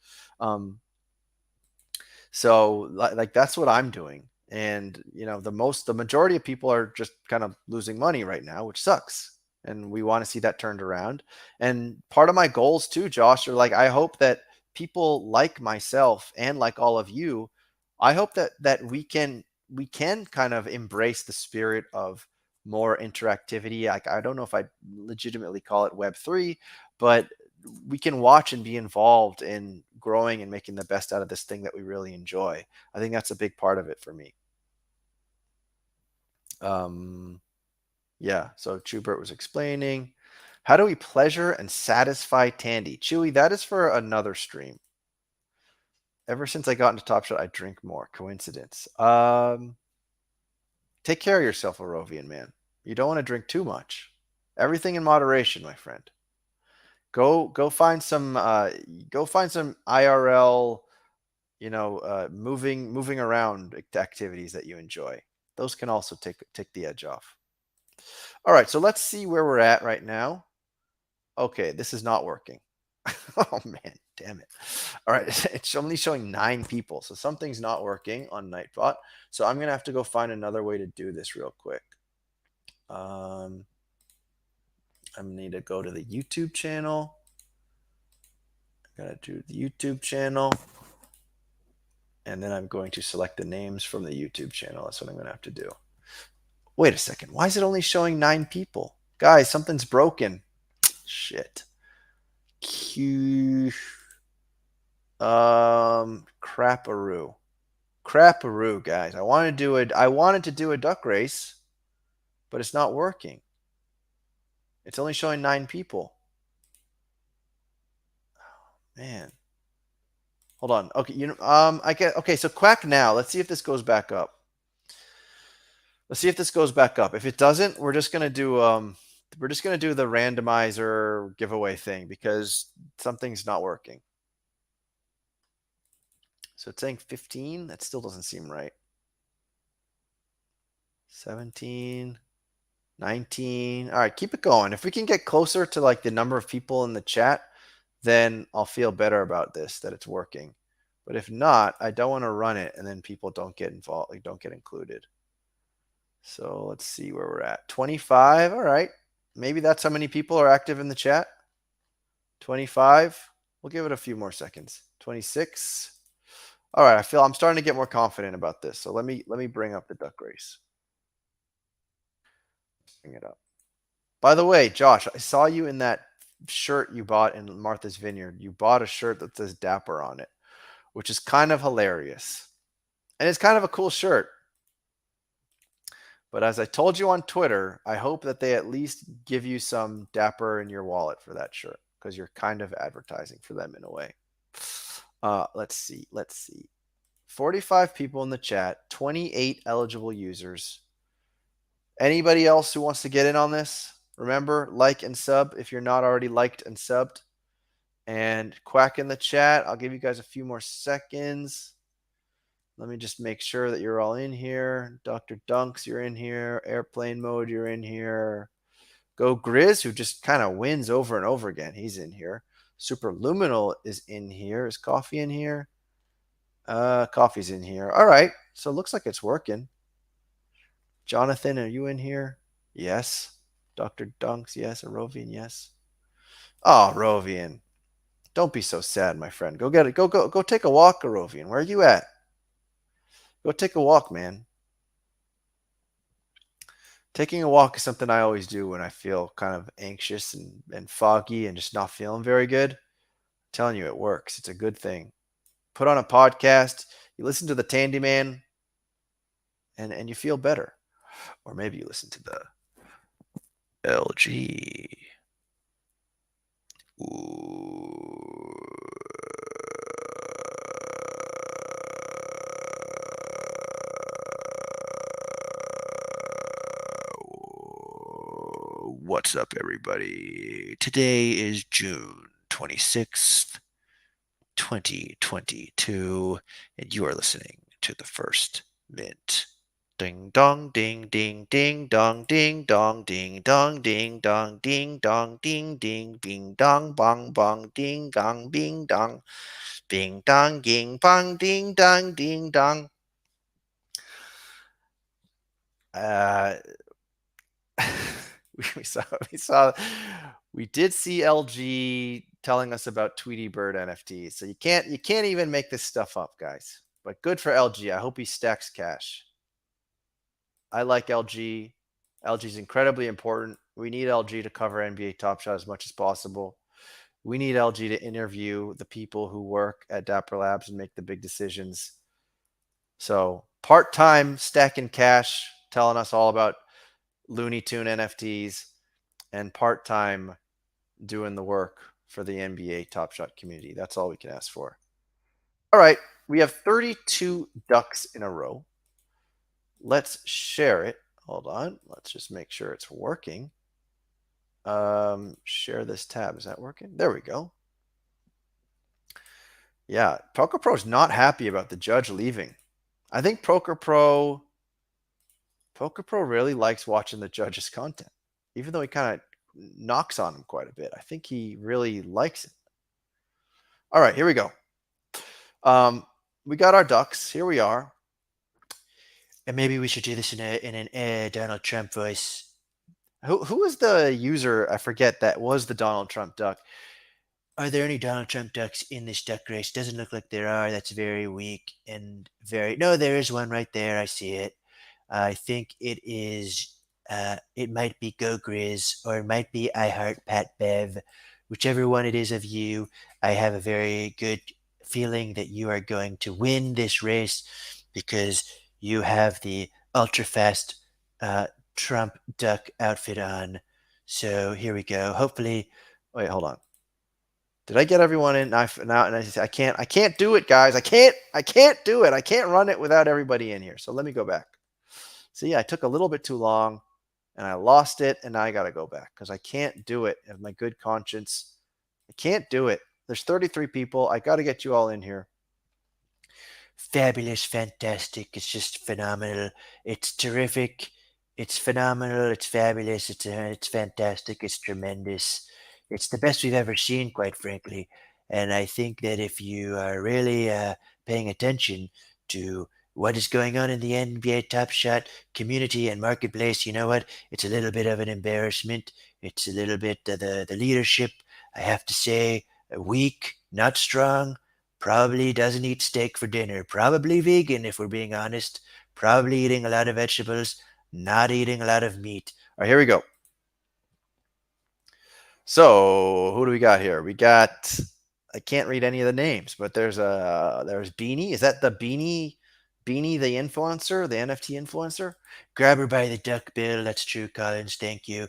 [SPEAKER 1] So like that's what I'm doing. And the majority of people are just kind of losing money right now, which sucks. And we want to see that turned around. And part of my goals too, Josh, are like, I hope that people like myself and like all of you, I hope that we can kind of embrace the spirit of more interactivity. Like, I don't know if I legitimately call it Web3, but we can watch and be involved in growing and making the best out of this thing that we really enjoy. I think that's a big part of it for me. Yeah, so Chubert was explaining. How do we pleasure and satisfy Tandy? Chewy, that is for another stream. Ever since I got into Top Shot, I drink more. Coincidence. Take care of yourself, Arovian man. You don't want to drink too much. Everything in moderation, my friend. Go find some IRL, moving around activities that you enjoy. Those can also take the edge off. All right, so let's see where we're at right now. Okay, this is not working. Oh man, damn it. All right, it's only showing 9 people, so something's not working on Nightbot. So I'm gonna have to go find another way to do this real quick. I'm gonna need to go to the YouTube channel. I'm gonna do the YouTube channel, and then I'm going to select the names from the YouTube channel. That's what I'm gonna have to do. Wait a second. Why is it only showing 9 people? Guys, something's broken. Shit. Crapperoo. Crapperoo, guys. I wanted to do a duck race, but it's not working. It's only showing 9 people. Oh, man. Hold on. Okay, okay, so Quack now. Let's see if this goes back up. If it doesn't, we're just gonna do the randomizer giveaway thing because something's not working. So it's saying 15. That still doesn't seem right. 17, 19. All right, keep it going. If we can get closer to like the number of people in the chat, then I'll feel better about this, that it's working. But if not, I don't want to run it and then people don't get involved, like don't get included. So let's see where we're at. 25. All right. Maybe that's how many people are active in the chat. 25. We'll give it a few more seconds. 26. All right. I'm starting to get more confident about this. So let me bring up the duck race. Bring it up. By the way, Josh, I saw you in that shirt you bought in Martha's Vineyard. You bought a shirt that says Dapper on it, which is kind of hilarious. And it's kind of a cool shirt. But as I told you on Twitter, I hope that they at least give you some Dapper in your wallet for that shirt because you're kind of advertising for them in a way. Let's see. 45 people in the chat, 28 eligible users. Anybody else who wants to get in on this? Remember, like and sub if you're not already liked and subbed. And Quack in the chat. I'll give you guys a few more seconds. Let me just make sure that you're all in here. Dr. Dunks, you're in here. Airplane mode, you're in here. Go Grizz, who just kind of wins over and over again. He's in here. Super Luminal is in here. Is Coffee in here? Coffee's in here. All right. So it looks like it's working. Jonathan, are you in here? Yes. Dr. Dunks, yes. Arovian, yes. Oh, Rovian. Don't be so sad, my friend. Go get it. Go take a walk, Arovian. Where are you at? Go take a walk, man. Taking a walk is something I always do when I feel kind of anxious and foggy and just not feeling very good. I'm telling you, it works. It's a good thing. Put on a podcast, you listen to the Tandy Man, and you feel better. Or maybe you listen to the LG. Ooh. What's up, everybody? Today is June 26th, 2022, and you are listening to the First Mint. Ding dong, ding ding ding dong, ding dong, ding dong, ding dong, ding dong, ding ding, bing dong, bong bong, ding dong, bing dong, bing dong, ging bong, ding dong, ding dong. We did see LG telling us about Tweety Bird NFTs. So you can't even make this stuff up, guys. But good for LG. I hope he stacks cash. I like LG. LG is incredibly important. We need LG to cover NBA Top Shot as much as possible. We need LG to interview the people who work at Dapper Labs and make the big decisions. So part-time stacking cash, telling us all about Looney Tune NFTs, and part-time doing the work for the NBA Top Shot community. That's all we can ask for. All right, we have 32 ducks in a row. Let's share it. Hold on. Let's just make sure it's working. Share this tab. Is that working? There we go. Yeah, Poker Pro is not happy about the judge leaving. I think Poker Pro really likes watching the judge's content, even though he kind of knocks on him quite a bit. I think he really likes it. All right, here we go. We got our ducks. Here we are. And maybe we should do this in an Donald Trump voice. Who was the user? I forget. That was the Donald Trump duck. Are there any Donald Trump ducks in this duck race? Doesn't look like there are. That's very weak and very. No, there is one right there. I see it. I think it is. It might be Go Grizz, or it might be I Heart Pat Bev. Whichever one it is of you, I have a very good feeling that you are going to win this race because you have the ultra fast Trump duck outfit on. So here we go. Hopefully, wait, hold on. Did I get everyone in? Now I can't do it, guys. I can't do it. I can't run it without everybody in here. So let me go back. See, I took a little bit too long and I lost it, and now I got to go back because I can't do it of my good conscience. I can't do it. There's 33 people. I got to get you all in here. Fabulous, fantastic. It's just phenomenal. It's terrific. It's phenomenal. It's fabulous. It's fantastic. It's tremendous. It's the best we've ever seen, quite frankly. And I think that if you are really paying attention to what is going on in the NBA Top Shot community and marketplace, you know what? It's a little bit of an embarrassment. It's a little bit the leadership, I have to say, weak, not strong. Probably doesn't eat steak for dinner. Probably vegan, if we're being honest. Probably eating a lot of vegetables, not eating a lot of meat. All right, here we go. So who do we got here? We got, I can't read any of the names, but there's Beanie. Is that the Beanie the influencer, the NFT influencer? Grab her by the duck bill. That's true, Collins. Thank you.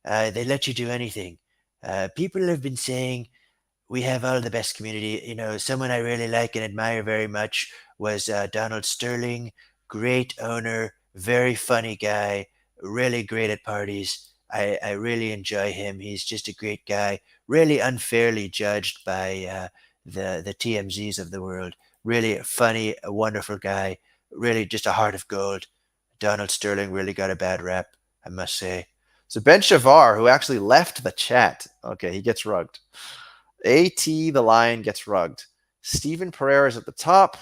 [SPEAKER 1] They let you do anything. People have been saying we have all the best community. You know, someone I really like and admire very much was Donald Sterling. Great owner, very funny guy, really great at parties.
[SPEAKER 4] I really enjoy him. He's just a great guy. Really unfairly judged by the TMZs of the world. Really funny, a wonderful guy. Really just a heart of gold. Donald Sterling really got a bad rap, I must say.
[SPEAKER 1] So Ben Shavar, who actually left the chat, okay, he gets rugged. AT the Lion gets rugged. Steven Pereira is at the top.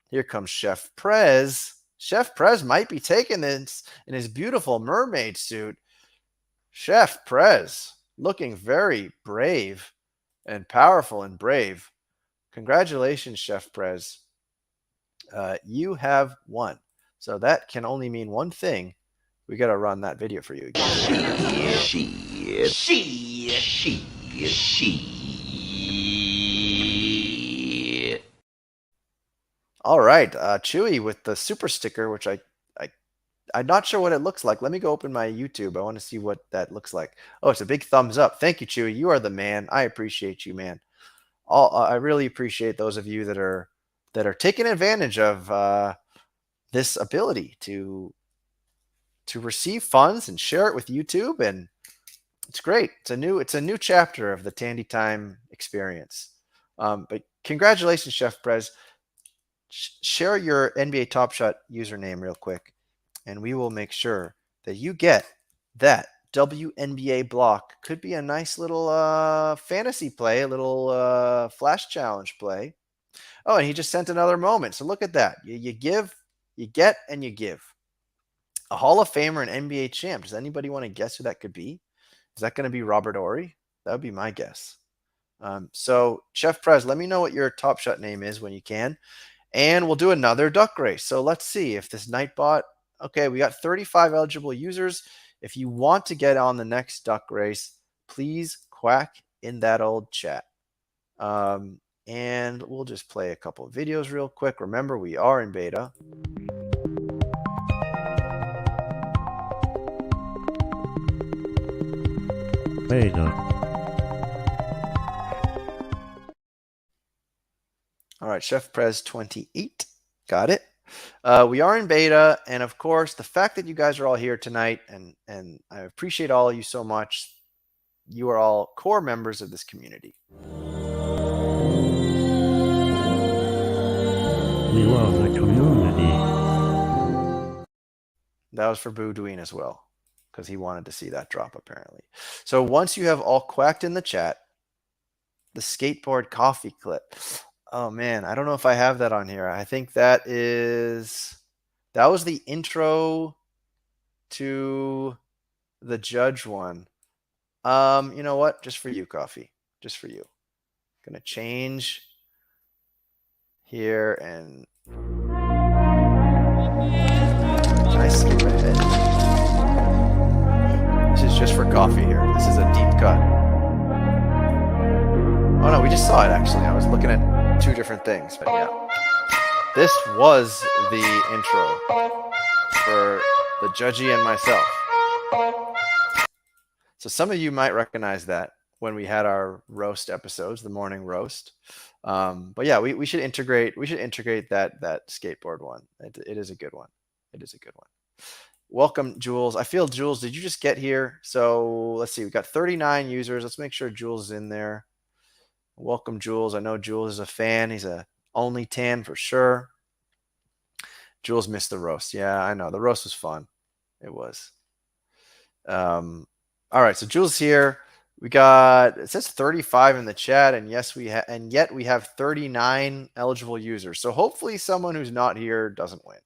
[SPEAKER 1] Here comes Chef Prez. Chef Prez might be taking this in his beautiful mermaid suit. Chef Prez looking very brave and powerful and brave. Congratulations, Chef Prez. You have won. So that can only mean one thing. We got to run that video for you again. All right, Chewy with the super sticker, which I'm not sure what it looks like. Let me go open my YouTube. I want to see what that looks like. Oh, it's a big thumbs up. Thank you, Chewy. You are the man. I appreciate you, man. I really appreciate those of you that are taking advantage of this ability to receive funds and share it with YouTube, and it's great. It's a new chapter of the Tandy Time experience. But congratulations, Chef Prez. Share your NBA Top Shot username real quick, and we will make sure that you get that WNBA block. Could be a nice little fantasy play, a little flash challenge play. Oh, and he just sent another moment. So look at that. You give, you get, and you give. A Hall of Famer and NBA champ. Does anybody want to guess who that could be? Is that going to be Robert Horry? That would be my guess. So Chef Prez, let me know what your Top Shot name is when you can. And we'll do another duck race. So let's see if this Nightbot. Okay, we got 35 eligible users. If you want to get on the next duck race, please quack in that old chat. And we'll just play a couple of videos real quick. Remember, we are in beta.
[SPEAKER 5] Beta.
[SPEAKER 1] All right, Chef Prez 28. Got it. We are in beta, and of course, the fact that you guys are all here tonight, and I appreciate all of you so much. You are all core members of this community.
[SPEAKER 5] We love the community.
[SPEAKER 1] That was for Boo Dween as well, because he wanted to see that drop apparently. So once you have all quacked in the chat, the skateboard coffee clip. Oh man, I don't know if I have that on here. I think that was the intro to the judge one. You know what? Just for you, Coffee. Just for you. Gonna change here and can I skip ahead? This is just for Coffee here. This is a deep cut. Oh no, we just saw it actually. I was looking at two different things, but yeah. This was the intro for the judgy and myself. So some of you might recognize that when we had our roast episodes, the morning roast. But yeah, we should integrate that skateboard one. It is a good one. It is a good one. Welcome, Jules. I feel Jules, did you just get here? So let's see, we got 39 users. Let's make sure Jules is in there. Welcome, Jules. I know Jules is a fan. He's a only tan for sure. Jules missed the roast. Yeah, I know. The roast was fun. It was. All right, so Jules here. We got, it says 35 in the chat, and yes, and yet we have 39 eligible users. So hopefully someone who's not here doesn't win.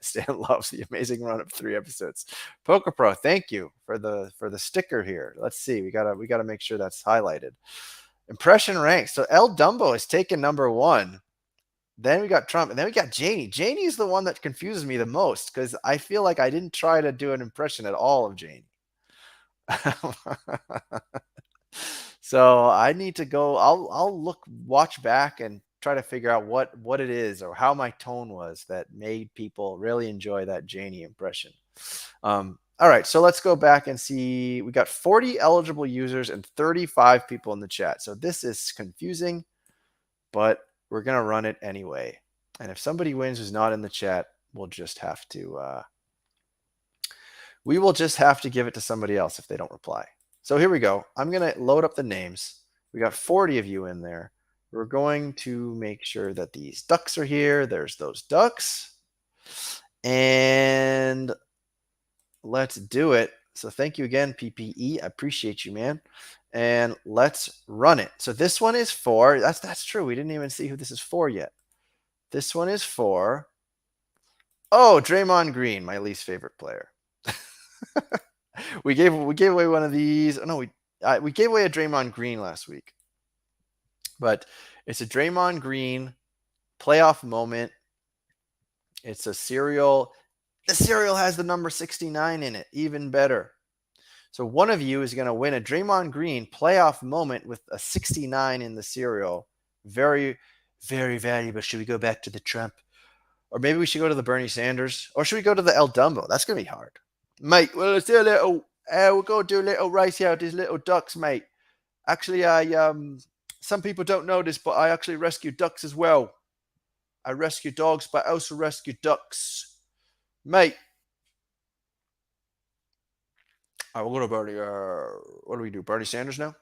[SPEAKER 1] Stan loves the amazing run of 3 episodes. Poker Pro, thank you for the sticker here. Let's see. We gotta make sure that's highlighted. Impression ranks. So El Dumbo is taken number 1. Then we got Trump, and then we got Janie. Janie is the one that confuses me the most because I feel like I didn't try to do an impression at all of Janie. So I need to go. I'll watch back and try to figure out what it is or how my tone was that made people really enjoy that Janie impression. All right, so let's go back and see. We got 40 eligible users and 35 people in the chat. So this is confusing, but we're gonna run it anyway. And if somebody wins who's not in the chat, we'll just have to We will just have to give it to somebody else if they don't reply. So here we go. I'm going to load up the names. We got 40 of you in there. We're going to make sure that these ducks are here. There's those ducks. And let's do it. So thank you again, PPE. I appreciate you, man. And let's run it. So this one is for, that's true. We didn't even see who this is for yet. This one is for, oh, Draymond Green, my least favorite player. we gave away one of these. Oh, no, we gave away a Draymond Green last week. But it's a Draymond Green playoff moment. It's a cereal. The cereal has the number 69 in it. Even better. So one of you is going to win a Draymond Green playoff moment with a 69 in the cereal. Very, very valuable. Should we go back to the Trump? Or maybe we should go to the Bernie Sanders? Or should we go to the El Dumbo? That's going to be hard. Mate, well, let's do a little, we'll go do a little race here with these little ducks, mate. Actually, some people don't know this, but I actually rescue ducks as well. I rescue dogs, but I also rescue ducks. Mate. All right, we'll go to Bernie. What do we do? Bernie Sanders now?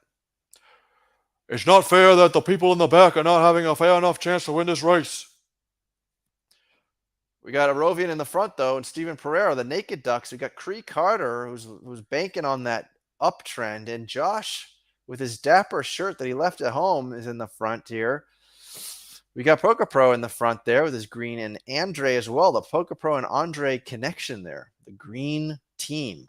[SPEAKER 2] It's not fair that the people in the back are not having a fair enough chance to win this race.
[SPEAKER 1] We got Arovian in the front, though, and Steven Pereira, the Naked Ducks. We got Cree Carter, who's banking on that uptrend, and Josh, with his dapper shirt that he left at home, is in the front here. We got Poker Pro in the front there with his green, and Andre as well. The Poker Pro and Andre connection there. The green team.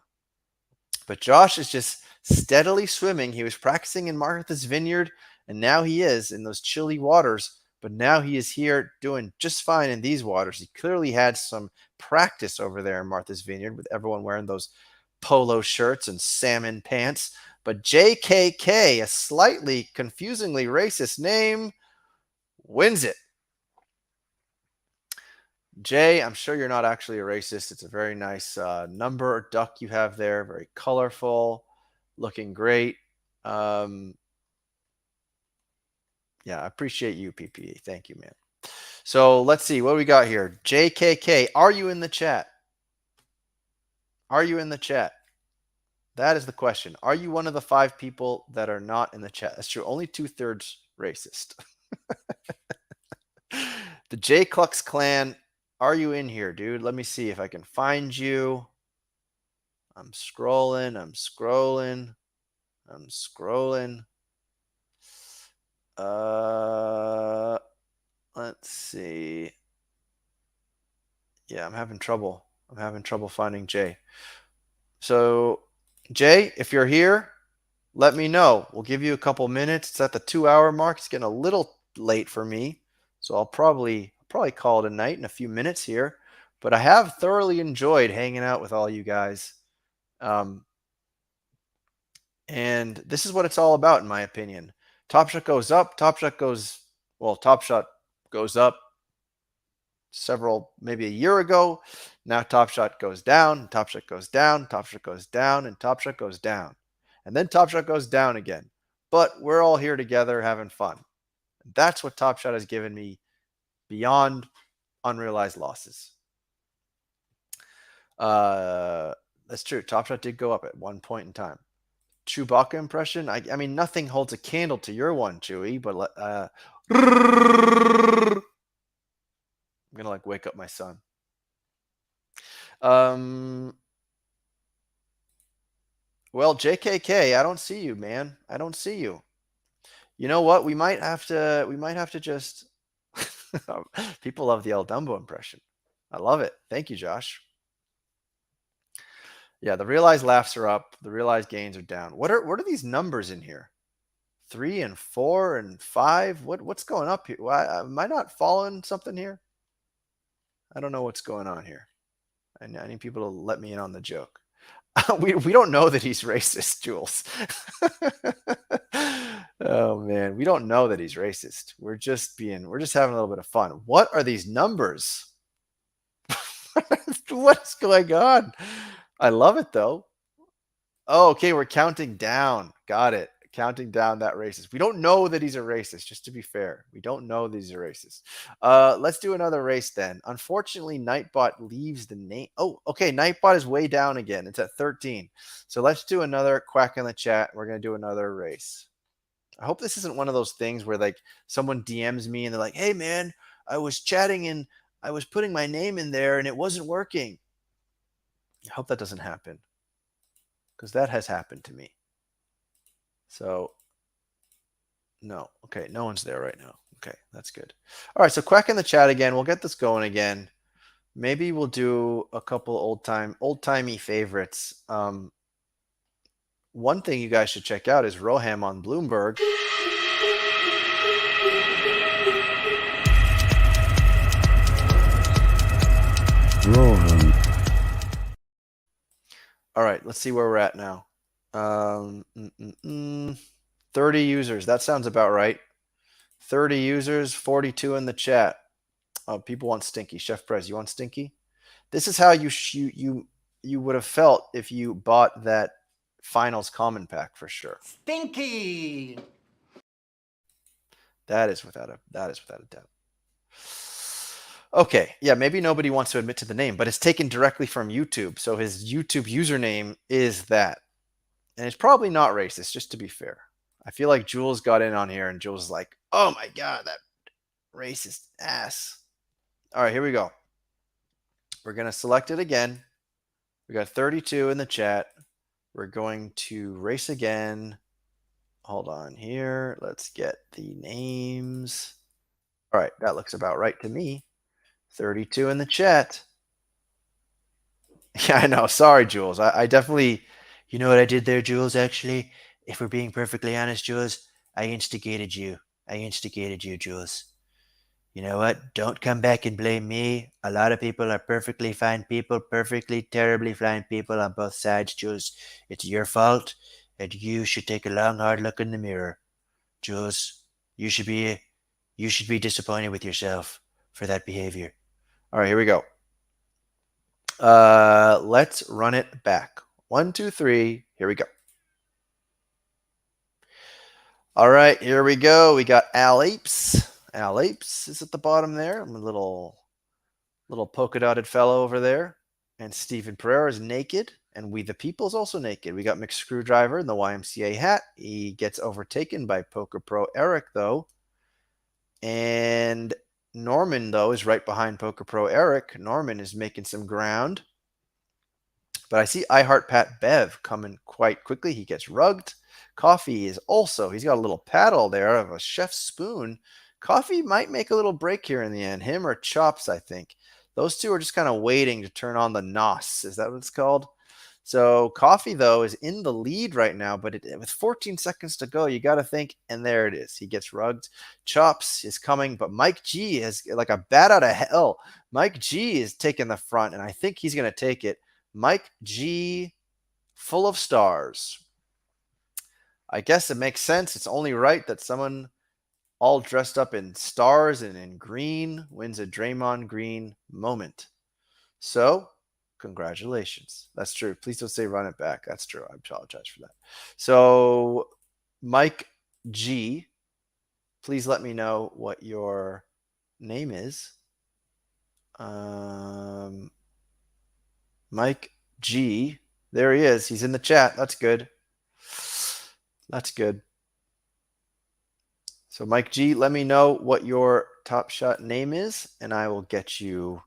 [SPEAKER 1] But Josh is just steadily swimming. He was practicing in Martha's Vineyard, and now he is in those chilly waters. But now he is here doing just fine in these waters. He clearly had some practice over there in Martha's Vineyard with everyone wearing those polo shirts and salmon pants. But JKK, a slightly confusingly racist name, wins it. Jay, I'm sure you're not actually a racist. It's a very nice number duck you have there. Very colorful, looking great. Yeah, I appreciate you, PPE. Thank you, man. So let's see what we got here. JKK, are you in the chat? Are you in the chat? That is the question. Are you one of the 5 people that are not in the chat? That's true. Only 2/3 racist. The J Klux Klan, are you in here, dude? Let me see if I can find you. I'm scrolling. Let's see. Yeah, I'm having trouble finding Jay. So, Jay, if you're here, let me know. We'll give you a couple minutes. It's at the 2-hour mark. It's getting a little late for me, so I'll probably call it a night in a few minutes here. But I have thoroughly enjoyed hanging out with all you guys. And this is what it's all about, in my opinion. Top Shot goes up. Top Shot goes up maybe a year ago. Now Top Shot goes down. Top Shot goes down. Top Shot goes down. And Top Shot goes down. And then Top Shot goes down again. But we're all here together having fun. That's what Top Shot has given me beyond unrealized losses. That's true. Top Shot did go up at one point in time. Chewbacca impression. I mean, nothing holds a candle to your one, Chewie. But I'm gonna wake up my son. Well, JKK, I don't see you, man. I don't see you. You know what? We might have to just. People love the El Dumbo impression. I love it. Thank you, Josh. Yeah, the realized laughs are up. The realized gains are down. What are these numbers in here? 3 and 4 and 5. What's going up here? Why am I not following something here? I don't know what's going on here. I need people to let me in on the joke. we don't know that he's racist, Jules. Oh man, we don't know that he's racist. We're just having a little bit of fun. What are these numbers? What's going on? I love it though. Oh, okay, we're counting down. Got it. counting down that racist. We don't know that he's a racist, just to be fair. We don't know that he's a racist. Let's do another race then. Unfortunately, Nightbot leaves the name. Oh, okay. Nightbot is way down again. It's at 13. So let's do another quack in the chat. We're going to do another race. I hope this isn't one of those things where like someone DMs me and they're like, hey man, I was chatting and I was putting my name in there and it wasn't working. I hope that doesn't happen, because that has happened to me. So no. Okay. No one's there right now. Okay. That's good. All right. So quack in the chat again. We'll get this going again. Maybe we'll do a couple old-timey favorites. One thing you guys should check out is Roham on Bloomberg.
[SPEAKER 5] Rohan.
[SPEAKER 1] All right, let's see where we're at now. 30 users. That sounds about right. 30 users, 42 in the chat. People want Stinky. Chef Prez, you want Stinky? This is how you would have felt if you bought that finals common pack for sure.
[SPEAKER 6] Stinky.
[SPEAKER 1] That is without a doubt. Okay, yeah, maybe nobody wants to admit to the name, but it's taken directly from YouTube. So his YouTube username is that. And it's probably not racist, just to be fair. I feel like Jules got in on here and Jules is like, oh my God, that racist ass. All right, here we go. We're going to select it again. We got 32 in the chat. We're going to race again. Hold on here. Let's get the names. All right, that looks about right to me. 32 in the chat. Yeah, I know. Sorry, Jules. I definitely...
[SPEAKER 4] You know what I did there, Jules, actually? If we're being perfectly honest, Jules, I instigated you. Jules. You know what? Don't come back and blame me. A lot of people are perfectly fine people, perfectly terribly fine people on both sides, Jules. It's your fault, and you should take a long, hard look in the mirror. Jules, you should be disappointed with yourself for that behavior.
[SPEAKER 1] All right, here we go. Let's run it back. 1, 2, 3. Here we go. All right, here we go. We got Al Apes. Al Apes is at the bottom there. I'm a little polka dotted fellow over there. And Stephen Pereira is naked. And We the People is also naked. We got McScrewdriver in the YMCA hat. He gets overtaken by Poker Pro Eric, though. And Norman, though, is right behind Poker Pro Eric. Norman is making some ground. But I see I Heart Pat Bev coming quite quickly. He gets rugged. Coffee is also, he's got a little paddle there of a chef's spoon. Coffee might make a little break here in the end. Him or Chops, I think. Those two are just kind of waiting to turn on the NOS. Is that what it's called? So Coffee, though, is in the lead right now. But with 14 seconds to go, you got to think, and there it is. He gets rugged. Chops is coming, but Mike G is like a bat out of hell. Mike G is taking the front, and I think he's going to take it. Mike G, full of stars. I guess it makes sense. It's only right that someone all dressed up in stars and in green wins a Draymond Green moment. So, congratulations. That's true. Please don't say run it back. That's true. I apologize for that. So, Mike G, please let me know what your name is. Mike G. There he is. He's in the chat. That's good. That's good. So Mike G, let me know what your Top Shot name is, and I will get you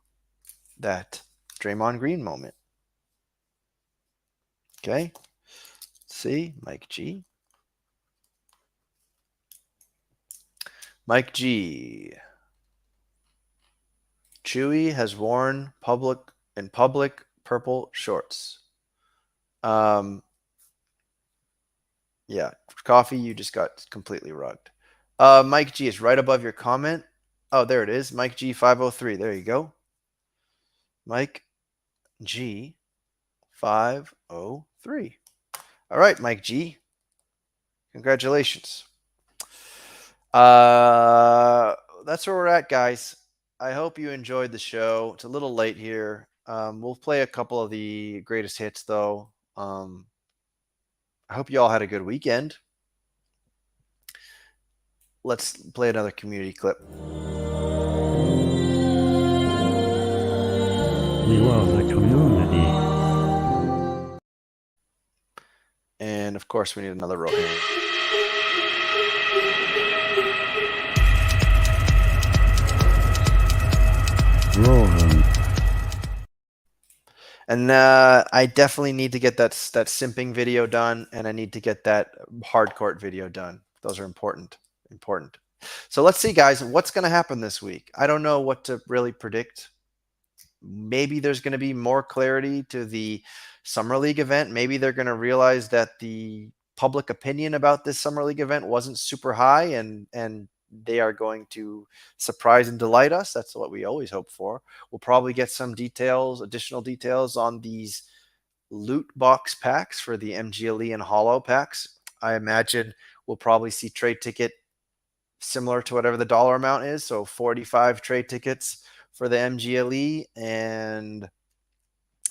[SPEAKER 1] that Draymond Green moment. Okay. Let's see, Mike G. Mike G. Chewy has worn in public purple shorts. Yeah, Coffee, you just got completely rugged. Mike G is right above your comment. Oh, there it is. Mike G 503. There you go. Mike G 503. All right, Mike G. Congratulations. That's where we're at, guys. I hope you enjoyed the show. It's a little late here. We'll play a couple of the greatest hits, though. I hope you all had a good weekend. let's play another community clip.
[SPEAKER 5] We love the community.
[SPEAKER 1] And of course, we need another Rohan.
[SPEAKER 5] Rohan.
[SPEAKER 1] And I definitely need to get that simping video done, and I need to get that hard court video done. Those are important. So let's see, guys, what's going to happen this week. I don't know what to really predict. Maybe there's going to be more clarity to the Summer League event. Maybe they're going to realize that the public opinion about this Summer League event wasn't super high, and they are going to surprise and delight us. That's what we always hope for. We'll probably get some additional details on these loot box packs for the MGLE and Hollow packs. I imagine we'll probably see trade ticket similar to whatever the dollar amount is. So 45 trade tickets for the MGLE, and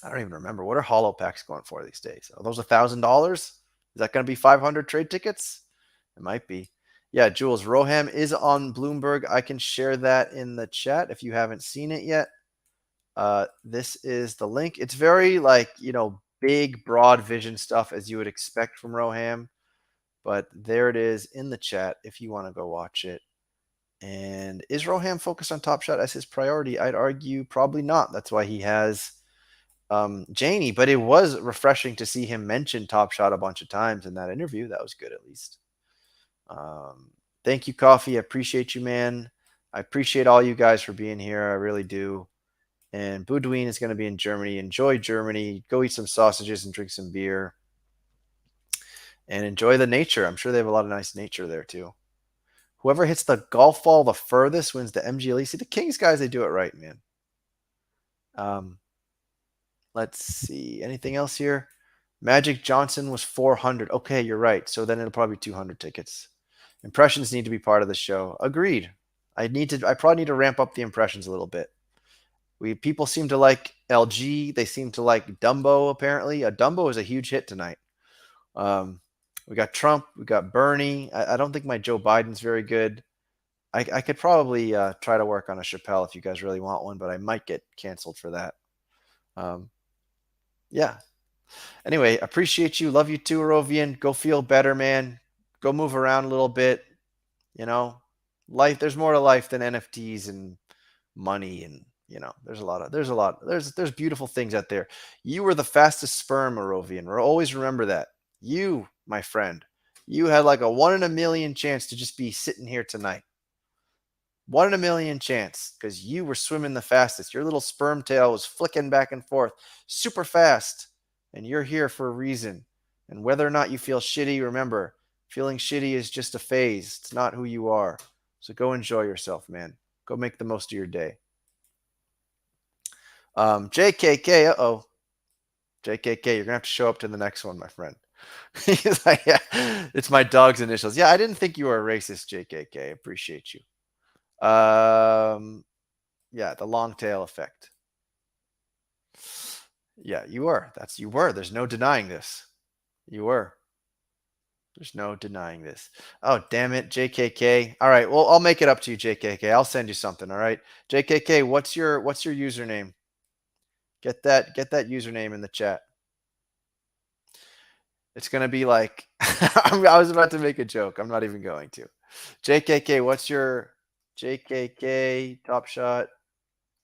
[SPEAKER 1] I don't even remember, what are Hollow packs going for these days? Are those $1,000? Is that going to be 500 trade tickets? It might be. Yeah, Jules, Roham is on Bloomberg. I can share that in the chat if you haven't seen it yet. This is the link. It's very big, broad vision stuff as you would expect from Roham. But there it is in the chat if you want to go watch it. And is Roham focused on Top Shot as his priority? I'd argue probably not. That's why he has Janie. But it was refreshing to see him mention Top Shot a bunch of times in that interview. That was good, at least. Thank you, Coffee. I appreciate you, man. I appreciate all you guys for being here. I really do. And Boudouin is going to be in Germany. Enjoy Germany. Go eat some sausages and drink some beer. And enjoy the nature. I'm sure they have a lot of nice nature there, too. Whoever hits the golf ball the furthest wins the MGLE. See, the Kings guys, they do it right, man. Let's see. Anything else here? Magic Johnson was 400. Okay, you're right. So then it'll probably be 200 tickets. Impressions need to be part of the show. Agreed. I probably need to ramp up the impressions a little bit. People seem to like LG. They seem to like Dumbo, apparently. Dumbo is a huge hit tonight. We got Trump. We got Bernie. I don't think my Joe Biden's very good. I could probably try to work on a Chappelle if you guys really want one, but I might get canceled for that. Yeah. Anyway, appreciate you. Love you too, Arovian. Go feel better, man. Go move around a little bit. Life. There's more to life than NFTs and money, and there's beautiful things out there. You were the fastest sperm, Arovian. Always remember that. You, my friend, you had like a 1 in a million chance to just be sitting here tonight. 1 in a million chance, because you were swimming the fastest. Your little sperm tail was flicking back and forth super fast, and you're here for a reason. And whether or not you feel shitty, remember, feeling shitty is just a phase. It's not who you are. So go enjoy yourself, man. Go make the most of your day. JKK, uh-oh. JKK, you're going to have to show up to the next one, my friend. He's like, yeah, it's my dog's initials. Yeah, I didn't think you were a racist, JKK. Appreciate you. Yeah, the long tail effect. Yeah, you were. You were. There's no denying this. You were. There's no denying this. Oh, damn it, JKK. All right, well, I'll make it up to you, JKK. I'll send you something, all right? JKK, what's your username? Get that username in the chat. It's going to be like I was about to make a joke. I'm not even going to. JKK, what's your JKK Top Shot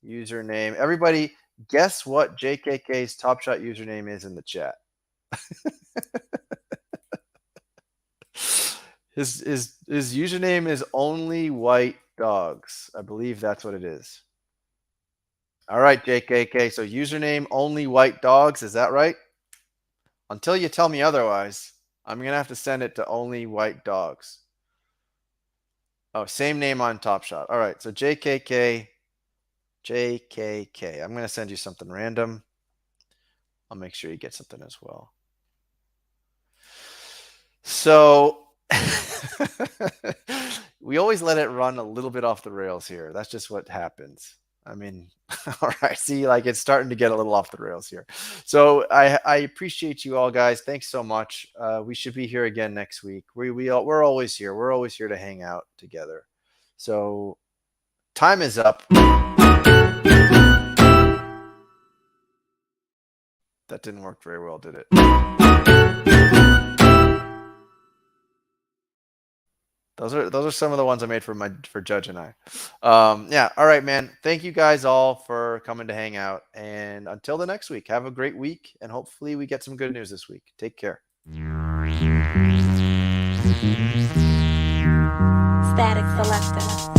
[SPEAKER 1] username? Everybody, guess what JKK's Top Shot username is in the chat. His username is Only White Dogs. I believe that's what it is. All right, JKK. So username Only White Dogs. Is that right? Until you tell me otherwise, I'm going to have to send it to Only White Dogs. Oh, same name on Top Shot. All right, so JKK. I'm going to send you something random. I'll make sure you get something as well. So we always let it run a little bit off the rails here. That's just what happens. I mean, all right. See, like it's starting to get a little off the rails here. So I appreciate you all, guys. Thanks so much. We should be here again next week. We're always here. We're always here to hang out together. So time is up. That didn't work very well, did it? Those are some of the ones I made for Judge and I. Yeah. All right, man. Thank you guys all for coming to hang out. And until the next week, have a great week. And hopefully we get some good news this week. Take care.
[SPEAKER 6] Static Selector.